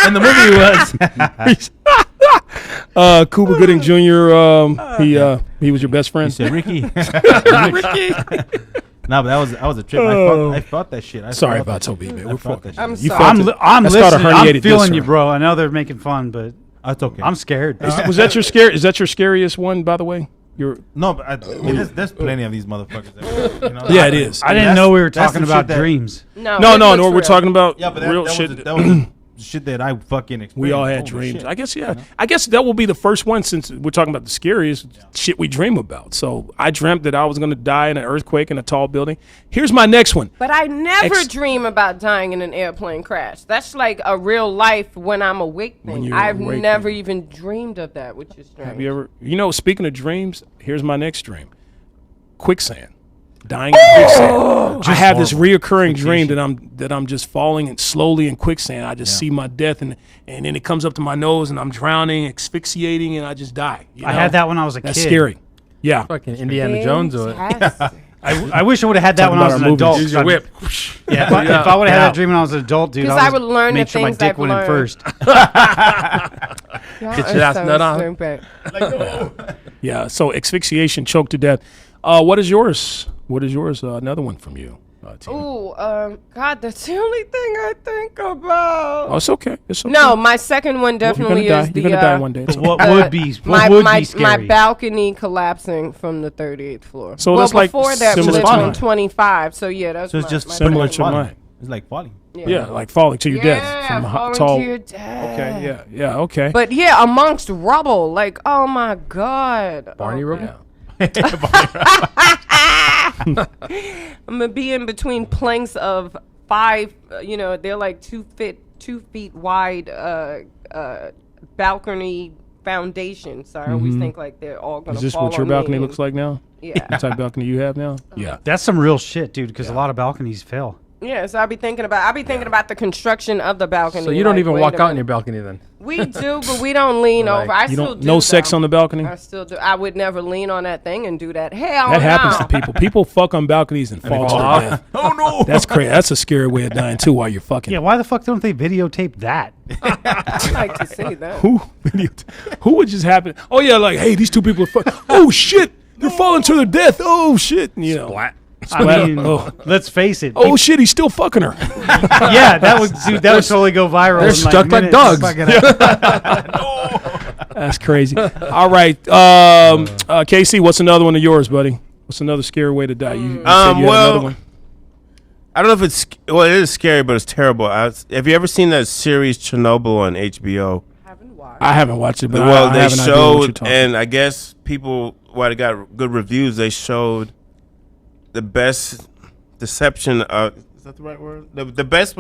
In the movie, he was. Cuba Gooding Jr. He was your best He friend. said, "Ricky." Ricky. No, but that was a trip. I felt that shit. I Sorry felt about that Toby, shit. man. I We're felt fucking. that I'm shit. You sorry. felt I'm, it. I'm That's called a listening. I'm herniated feeling disc, you, sir. bro. I know they're making fun, but That's okay. I'm scared. Was that your scare? Is that your scariest one, by the way? Your No, but there's plenty of these motherfuckers. That, you know, Yeah, it is. I didn't that's- know we were that's talking the about shit that- dreams. No, no, it no, was no. We're real. talking about Yeah, but real that shit. was the shit that I fucking experienced. We all had Holy dreams. shit. I guess, yeah. I guess that will be the first one since we're talking about the scariest shit we dream about. So I dreamt that I was going to die in an earthquake in a tall building. Here's my next one. But I never Ex- dream about dying in an airplane crash. That's like a real life when I'm awake When thing. you're I've awake never thing. even dreamed of that, which is strange. Have you ever, speaking of dreams, here's my next dream. Quicksand. Dying in quicksand. I have this reoccurring dream that I'm just falling and slowly in quicksand. I just see my death and then it comes up to my nose and I'm drowning, asphyxiating, and I just die. You I know? had that when I was a That's kid. scary. Yeah. Fucking Indiana Jones or Fantastic. I wish I would have had that Talking when I was about an our movies. adult. Use your whip. Yeah, if I would have had that dream when I was an adult, dude, 'Cause I would learn make the sure my things dick I've went in learned. first. Y'all Get are your ass so nut on. stupid. Yeah. So asphyxiation, choke to death. What is yours? What is yours? Another one from you. Tina. Ooh, God, that's the only thing I think about. Oh, it's okay. It's okay. No, my second one definitely you're is gonna the. die. You're gonna die one day. It's okay. What uh, would be my scary? my balcony collapsing from the 38th floor. So well, that's like before that, we similar lived to on mine. 25. So yeah, that's So it's my- just my similar second to one. mine. It's like falling. Yeah, like falling to your death from falling tall. to your death. Okay, yeah, okay. But yeah, amongst rubble, like, oh my God. Barney Okay. rubble. I'm gonna be in between planks of 5. They're like 2 feet wide balcony foundation. So I always think like they're all gonna. Is this fall what your on balcony me looks like now? Yeah. The type of balcony you have now? Yeah. That's some real shit, dude. Because a lot of balconies fail. Yeah, so I'll be thinking about the construction of the balcony. So you don't like, even wait walk a out in minute. your balcony then? We do, but we don't lean Like, over. I You still don't. do. No sex though. on the balcony. I still do. I would never lean on that thing and do that. Hell That happens no. to people. People fuck on balconies and fall to fall their death. Oh no! That's crazy. That's a scary way of dying too. While you're fucking. Yeah, why the fuck don't they videotape that? I'd like to see that. Who would just happen? Oh yeah, like hey, these 2 people are fuck. Oh shit, they're falling to their death. Oh shit, Splat. I mean, Oh. let's face it. Oh shit, he's still fucking her. Yeah, that would totally go viral. They're in, stuck like minutes. dogs. Fucking That's crazy. All right, KC, what's another one of yours, buddy? What's another scary way to die? You said you had another one. I don't know if it's it is scary, but it's terrible. Have you ever seen that series Chernobyl on HBO? I haven't watched it, but Well, I they have an idea what you're showed, talking and I guess people, why they got good reviews, they showed the best deception of, is that the right word? The best,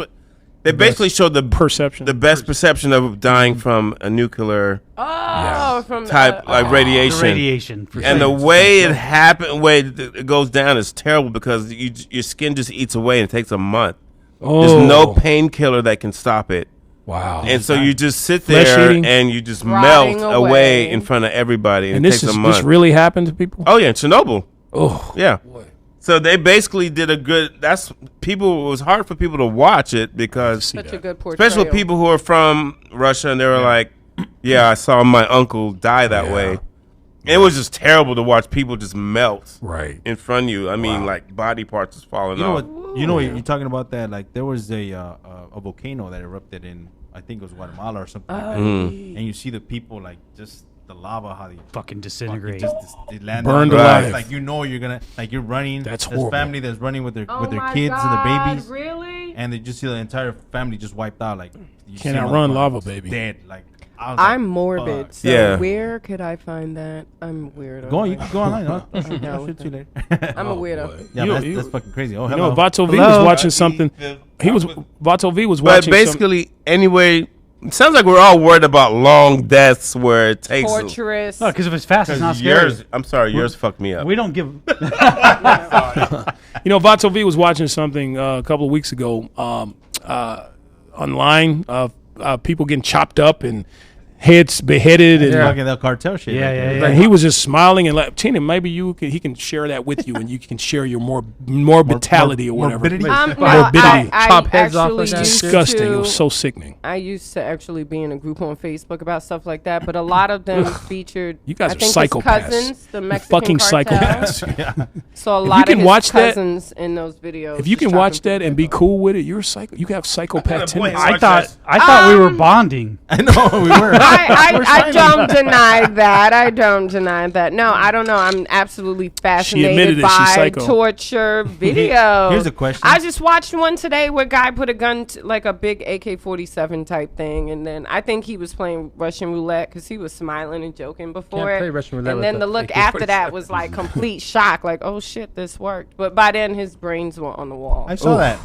they basically showed the perception. the best perception of dying from a nuclear From type, like radiation. The radiation. For And the sure. way it happened, way it goes down is terrible because your skin just eats away and it takes a month. There's no painkiller that can stop it. Wow. And so you just sit Flesh there eating? and you just Rotting melt away. away in front of everybody. And it this takes is a month. this really happened to people? Oh yeah, in Chernobyl. Oh, Yeah. So they basically did a good. It was hard for people to watch it because, such a good portrayal. especially people who are from Russia, and they were like, "Yeah, I saw my uncle die that way." It was just terrible to watch people just melt right. in front of you. I mean, like body parts just falling You know off. what? You know what you're talking about that? Like there was a volcano that erupted in, I think it was Guatemala or something like that. Mm-hmm. And you see the people like just the lava, how they fucking disintegrate. they land Burned on the alive. ice. Like you're gonna you're running. That's There's horrible. family that's running with their Oh my kids and their God, babies, Really? and they just see the entire family just wiped out. Like you see Can't them outrun on the lava, ground, baby. Dead. Like I was I'm like, morbid. fuck. So Yeah. where could I find that? I'm weird. Go on, you can go online. I'll shoot No. you later. I'm a weirdo. Yeah, You- but you- that's fucking crazy. Oh, You know, hello. Vato V Hello? was watching something. Vato V was But watching. basically, anyway, it sounds like we're all worried about long deaths where it takes. Torturous. No, because if it's fast, it's not scary. Yours, I'm sorry, yours fucked me up. We don't give. Vato V was watching something a couple of weeks ago online of people getting chopped up and heads beheaded and. Fucking that cartel shit. Yeah, right yeah, there. yeah. And he was just smiling and like, Tina, maybe he can share that with you, and you can share your mortality or whatever. morbidity? No, Morbidity. I Chop heads off actually like that used shit. Disgusting. to- It was so sickening. I used to actually be in a group on Facebook about stuff like that, but a lot of them featured. You guys I are think psychopaths. His cousins, the You Mexican fucking cartel. psychopaths. So a lot can of his watch that- cousins in those videos. If you just can watch chopping that and be cool with it, you're a psycho. You have psychopath tendencies. I thought we were bonding. I know we were. I don't deny that. I don't deny that. No, I don't know. I'm absolutely admitted fascinated it. She's by psycho. torture video. Here's a question. I just watched one today where a guy put a gun, like a big AK-47 type thing, and then I think he was playing Russian roulette because he was smiling and joking before Can't it. play Russian roulette And with then the the look AK-47. after that was like complete shock, like, oh shit, this worked. But by then his brains were on the wall. I saw that.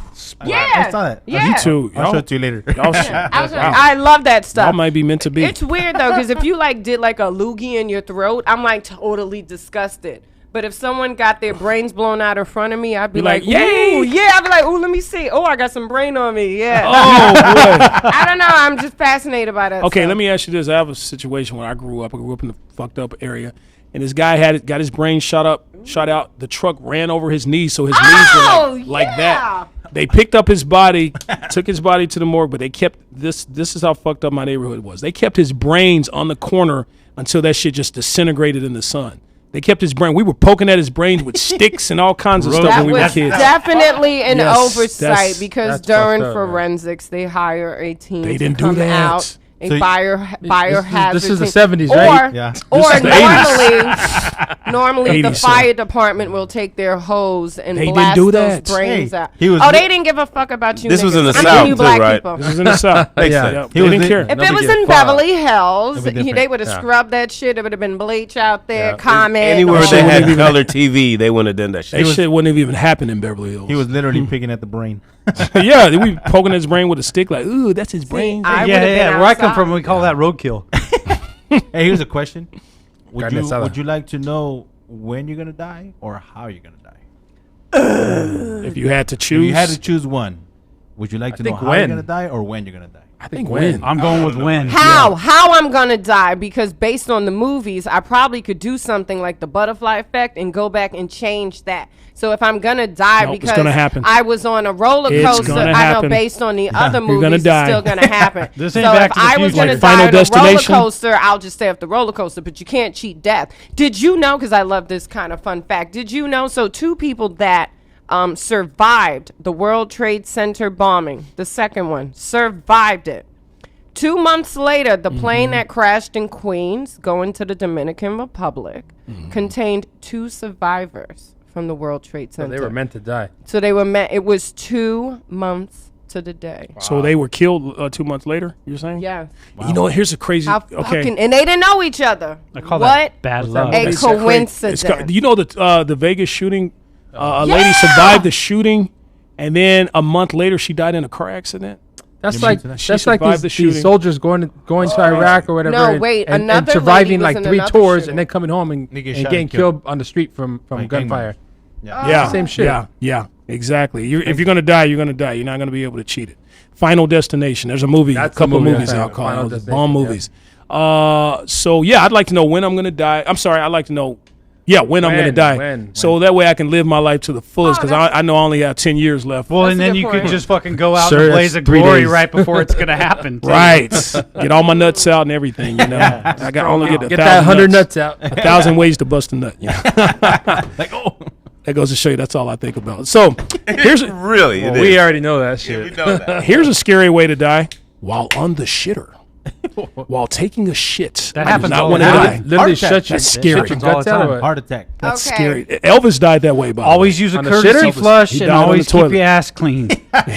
Yeah. I saw that. Yeah. You too. I'll show it to you later. I love that stuff. Y'all might be meant to be. It's weird though, because if you like did like a loogie in your throat, I'm like totally disgusted. But if someone got their brains blown out in front of me, I'd be Be like, like, yay! "Ooh, yeah!" I'd be like, "Ooh, let me see. Oh, I got some brain on me. Yeah." Oh boy. I don't know. I'm just fascinated by that. Okay, stuff. let me ask you this. I have a situation when I grew up. I grew up in the fucked up area, and this guy got his brain shot out. The truck ran over his knees, so his knees were like that. They picked up his body, took his body to the morgue, but they kept this. This is how fucked up my neighborhood was. They kept his brains on the corner until that shit just disintegrated in the sun. They kept his brain. We were poking at his brains with sticks and all kinds of stuff That when we were was kids. definitely an Yes, oversight that's because fucked during up, forensics they hire a team They to didn't do come that. out a So you- biohazard. This is the thing. 70s, right? Yeah. Or This is the normally the 80s, fire department will take their hose and They didn't blast do those that. brains Hey, out. he was Oh, li- they didn't give a fuck about you. This was niggas. in the I'm South, you too, black right? people. This is in the South. Makes Yeah. sense. They was didn't li- care. If it Nobody was gets in fired. Beverly Hills, It'd be they different. would have Yeah. scrubbed that shit. It would have been bleach out there, Yeah. comment. Anywhere all they that. had color TV, they wouldn't have done that That shit. shit wouldn't have even happened in Beverly Hills. He was literally picking at the brain. yeah, we poking his brain with a stick like, ooh, that's his brain. I yeah, would've been yeah. Where I come outside. from, we call that roadkill. Hey, here's a question. Would Carne you asada. would you like to know when you're gonna die or how you're gonna die? If you had to If choose, you had to choose one, would you like to know think how when. you're gonna die or when you're gonna die? I think when. I'm going with when. How I'm gonna die, because based on the movies, I probably could do something like the butterfly effect and go back and change that. So if I'm gonna die Nope, it's because gonna happen. I was on a roller It's coaster, gonna I know happen. based on the other You're gonna movies, die. it's still gonna happen. This So ain't Back if to the I was Future. gonna Like die Final on a roller Destination? coaster, I'll just stay off the roller coaster. But you can't cheat death. Did you know? Because I love this kind of fun fact. Did you know? So two people that survived the World Trade Center bombing, the second one, survived it. 2 months later, the plane that crashed in Queens, going to the Dominican Republic, contained 2 survivors from the World Trade So Center. they were meant to die. So they were meant. It was 2 months to the day. So they were killed 2 months later, you're saying? Yeah. You know, here's a crazy. How okay. fucking, and they didn't know each other. I call what that bad What's that luck. movie? a It's crazy. coincidence. You know the Vegas shooting? A lady survived the shooting, and then a month later she died in a car accident. That's You like mean that she that's like survived the these shooting? soldiers going to Iraq or whatever. No, and- wait, and another lady surviving was like in 3 another tours shooting. and then coming home and They get and shot getting and killed. killed on the street from By gunfire. Yeah, Same shit. Yeah, exactly. If you're gonna die, you're gonna die. You're not gonna be able to cheat it. Final Destination. There's a movie, That's a couple the movie movies I out found, called Final those Destination, bomb yeah. movies. So yeah, I'd like to know when I'm gonna die. I'm sorry, I'd like to know. Yeah, when I'm gonna When, die. when. So that way I can live my life to the fullest, because that's- I know I only have 10 years left. Well, That's and a then good you could point. just fucking go out Sir, in a blaze that's of 3 glory days. right before it's gonna happen. too. Right. Get all my nuts out and everything. You know, I got only get Get that 100 nuts out. 1,000 ways to bust a nut. You know? Like, oh, That goes to show you that's all I think about. So here's Really, it We is. already know that Yeah, we shit. know that. here's a scary way to die: while on the shitter, while taking a shit. That I do happens not all want the to time. die. Literally Heart attack. shut your, That's scary. shut your All guts the out. time. or what? heart attack. That's Okay. scary. Elvis died that way. By the Always way. use a On the courtesy shitter? flush He and died on the always keep toilet. your ass clean.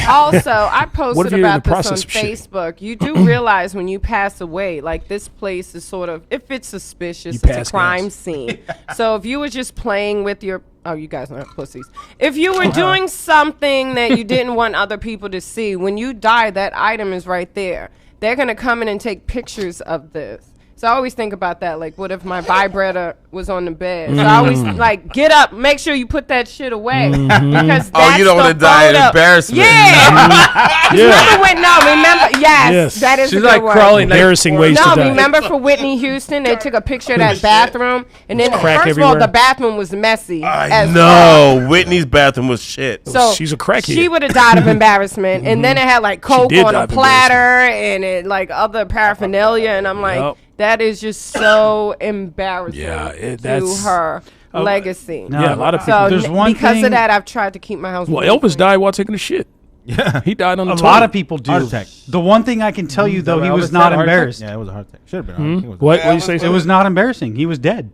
Also, I What posted if you're in about the this on process of shitting? Facebook. You do realize when you pass away, like this place is sort of, if it's suspicious, You it's pass a crime gas. scene. So if you were just playing with your, oh, you guys aren't pussies. If you were doing something that you didn't want other people to see, when you die, that item is right there. They're going to come in and take pictures of this. So I always think about that. Like, what if my vibrator was on the bed? So I always like, get up, make sure you put that shit away because Oh, you don't want wanna die in embarrassment. Yeah. Remember when? No, remember? Yes, Yes. that is She's a good like one. crawling. Like, Embarrassing ways No, to die. remember for Whitney Houston, they took a picture of that bathroom, and then Crack first of all, everywhere. the bathroom was messy. I as fuck. know. Whitney's bathroom was shit. So She's a crackhead. She would have died of embarrassment, and then it had like coke did on die a of platter and it like other paraphernalia, and I'm like, Yup. that is just so embarrassing Yeah, to that's- her legacy. No, Yeah, a lot of people. So There's one because thing- of that, I've tried to keep my house. Well, really Elvis clean. died while taking a shit. Yeah. He died on the A toilet. lot of people do. Heart attack. The one thing I can tell you though, he Elvis was had not a heart attack? embarrassed. Yeah, it was a heart attack. Should have been. I think it was What? What do you say? It was not embarrassing. He was dead.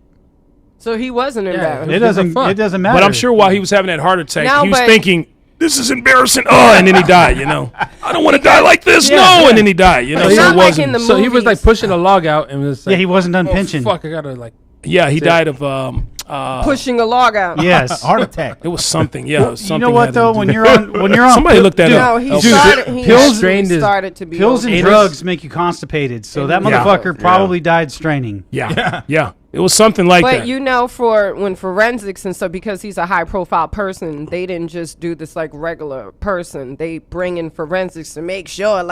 So he wasn't embarrassed. It doesn't. It doesn't matter. But I'm sure while he was having that heart attack, No, he was but- thinking, "This is embarrassing." Oh, and then he died. You know, I don't want to die like this. No, and then he died. You know, It's so not it like wasn't. in the So he was like movies. pushing a log out and was like, Yeah, he wasn't done oh, pinching. fuck, I gotta like. Yeah, he died of pushing a log out. Yes. heart attack. It was something. Yeah, it was You something know what had to though? do- When you're on Somebody looked that dude, up. No, he Dude, started. He pills actually strained his- started to be pills and okay. drugs make you constipated. So that Yeah. motherfucker probably died straining. Yeah, it was something like But that. you know, for when forensics and stuff, because he's a high-profile person, they didn't just do this like regular person. They bring in forensics to make sure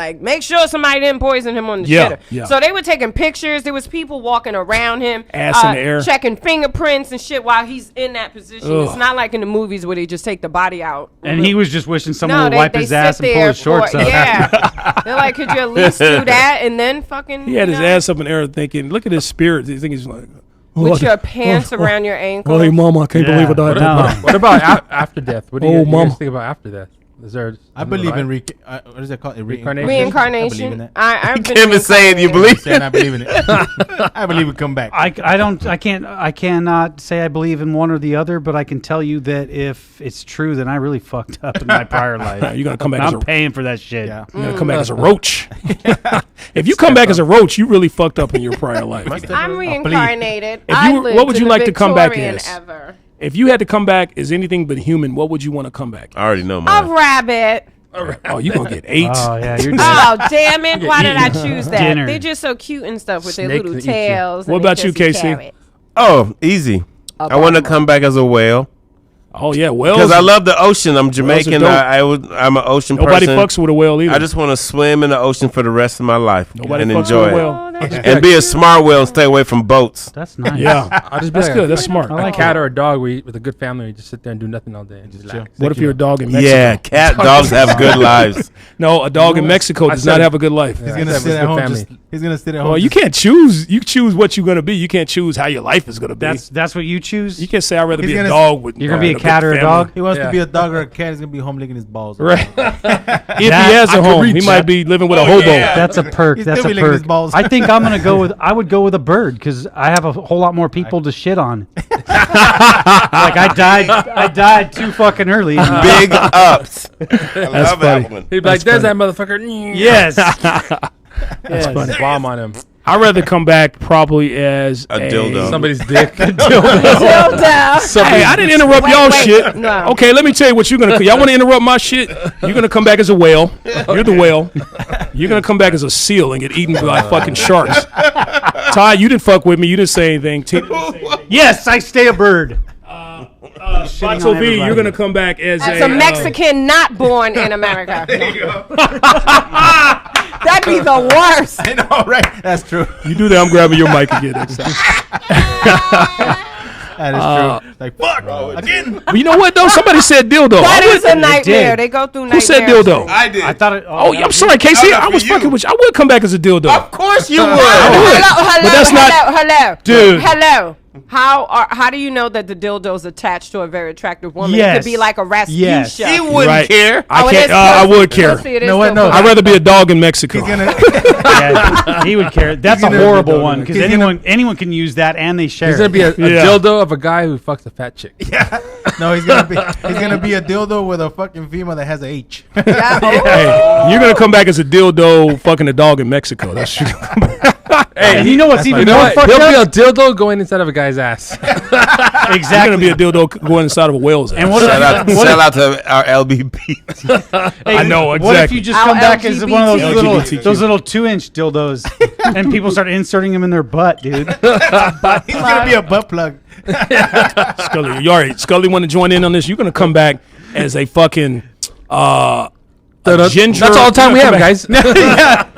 somebody didn't poison him on the Yeah, shitter. yeah. So they were taking pictures. There was people walking around him, Ass in the air. checking fingerprints and shit while he's in that position. Ugh. It's not like in the movies where they just take the body out. And he was just wishing someone would they, wipe they his sit ass and pull there his shorts for, up. Yeah, they're like, could you at least do that and then fucking? He had you his know, ass up in the air, thinking, "Look at his spirit." He thinks he's like, with your pants around your ankles. "Oh, hey, mama, I can't Yeah. believe I died." No. What about after death? What do you, Oh, you mama. guys think about after death? Is there? I believe in what is it called? Reincarnation? Reincarnation. I believe in that. I've been Kim is saying you believe. Saying I believe in it. I believe it come back. I cannot say I believe in one or the other, but I can tell you that if it's true, then I really fucked up in my prior life. You're gonna come back. I'm paying for that shit. Yeah. You're gonna come back as a roach. If you come back as a roach, you really fucked up in your prior life. I'm reincarnated. If you were- what would you like to come back Victorian as? Ever. If you had to come back as anything but human, what would you want to come back? I already know A mine. rabbit. Oh, you gonna get 8? Oh yeah, you're dead. Oh, damn it. Why did I choose that? Dinner. They're just so cute and stuff with their Snake little to eat you. tails. What and they about you, just eat Casey? carrots. Oh, easy. I want to come back as a whale Oh yeah, whales. because I love the ocean. I'm Jamaican. dope. I'm an ocean Nobody person. fucks with a whale either. I just want to swim in the ocean for the rest of my life Nobody and fucks enjoy with a it. whale. Oh, that's And be a smart whale and stay away from boats. That's nice. Yeah, I'll just be that's like good. That's smart. I A like cat or a dog with a good family, you just sit there and do nothing all day and just chill. What if you're a dog in Mexico? Yeah, cat dogs have good lives. No, a dog in Mexico does not have a good life. He's Yeah, gonna I said sit with at good home. family. He's gonna sit at home. Well, you can't choose. You choose what you're gonna be. You can't choose how your life is gonna be. That's what you choose. You can't say I'd rather He's be a gonna- dog with. You're gonna be a big cat or a family. dog. He wants Yeah. to be a dog or a cat. He's gonna be home licking his balls. Right. If he That- has I a could home, reach he might that. be living with a hobo. That's a perk. He's That's still a be licking his perk. balls. I think I would go with a bird because I have a whole lot more people to shit on. Like I died too fucking early. Big ups. I love funny. that one. He'd be like, "There's that motherfucker." Yes. That's funny. Bomb on him. I'd rather come back probably as A dildo. Somebody's dick. dildo. Hey, I didn't interrupt Wait, y'all wait, shit. no. Okay, let me tell you what you're gonna. Y'all want to interrupt my shit? You're gonna come back as a whale. You're the whale. You're gonna come back as a seal and get eaten by fucking sharks. Ty, you didn't fuck with me. You didn't say anything. Yes, I stay a bird. Vato on V, you're everybody. gonna come back as As a Mexican not born in America. That'd be the worst. I know, right? That's true. You do that, I'm grabbing your mic again next time. That is true. Like fuck again. But you know what though? Somebody said dildo. That I is would- a nightmare. did. They go through Who nightmares. said dildo? I did. I thought it. Oh, I'm sorry, Casey. No, I was for you. fucking with you. I would come back as a dildo. Of course you would. Hello, But that's not- hello. Dude. Hello. How do you know that the dildo's attached to a very attractive woman? It Yes. could be like a Rasputia. Yes. He wouldn't Right. care. I Oh, it can't. is I still- would care. Pussy, it is No, what? still No. pussy. I'd rather be a dog in Mexico. He's gonna. Yeah, he would care. That's a gonna- horrible one because he's gonna- anyone can use that and they share. He's gonna be a Yeah. dildo of a guy who fucks a fat chick. No, he's gonna be a dildo with a fucking female that has a H. Yeah, oh. Hey, you're gonna come back as a dildo fucking a dog in Mexico. That's true. Hey, and you know what's even You know more what? fucked He'll be a up? dildo going inside of a guy's ass. You're Exactly. gonna be a dildo going inside of a whale's ass. And what Shout out, if, shout out to our LBP. hey, I know, What if exactly. you just Our come back as one of those LGBTQ. little 2-inch dildos, and people start inserting them in their butt, dude? He's gonna be a butt plug. Scully, you all right? Scully, want to join in on this? You're gonna come back as a fucking ginger. That's all the time we you're have, gonna come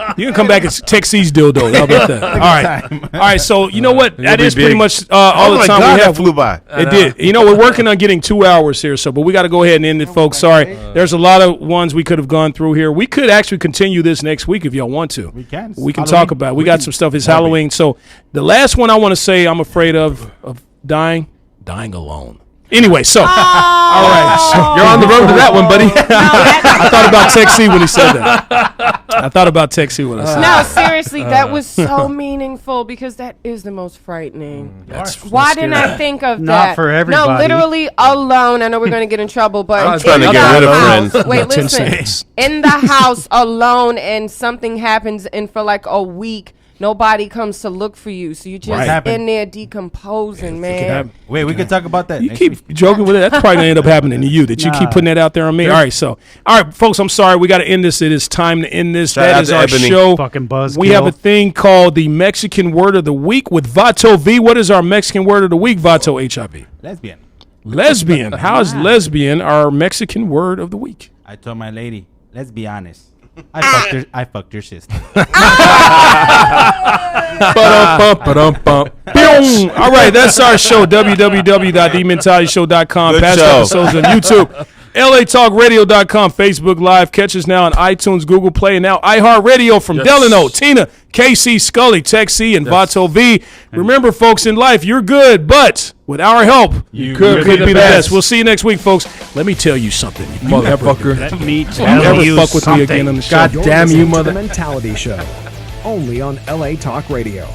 guys. You can come back as Texas dildo. How about that? All right, all right. So you know what? That be is pretty big. much all Oh the my time God, we that have. flew by. It did. You know, we're working on getting 2 hours here, but we got to go ahead and end it, folks. Sorry. There's a lot of ones we could have gone through here. We could actually continue this next week if y'all want to. We can. We can Halloween. talk about it. We got some stuff. It's Halloween. So the last one I want to say I'm afraid of dying alone. Anyway, so all right. So You're on the road to that one, buddy. I thought about Tech C when he said that. I thought about Tech C when I said that. No, seriously, that was so meaningful because that is the most frightening. That's Why didn't I think of Not that? for everybody. No, literally alone. I know we're going to get in trouble, but was trying to in get the rid of house- friends. Wait, About 10 listen. seconds. In the house alone and something happens and for like a week, nobody comes to look for you. So you just Right. in there decomposing, man. Wait, we could talk about that. You next keep week. joking with it. That's probably gonna end up happening to you. That you keep Nah. putting that out there on me. All right, folks. I'm sorry. We got to end this. It is time to end this. Shout That out is to our Ebony. show. Fucking buzzkill. We have a thing called the Mexican Word of the Week with Vato V. What is our Mexican Word of the Week, Vato HIV? Lesbian. Lesbian. How is lesbian our Mexican Word of the Week? I told my lady, let's be honest. I fucked your sister. Ba-dum-bum. Boom. All right, that's our show. www.thementality.com. Good Past show. episodes on YouTube. LATalkRadio.com, Facebook Live. Catch us now on iTunes, Google Play, and now iHeartRadio from Delano, Tina, KC, Scully, Tech C, and Vato V. Remember, folks, in life, you're good, but with our help, you could be the best. We'll see you next week, folks. Let me tell you something. If you Motherfucker. Let me ever tell you fuck with me something. again on the show. God You're damn you, listening to mother. The Mentality Show, only on LA Talk Radio.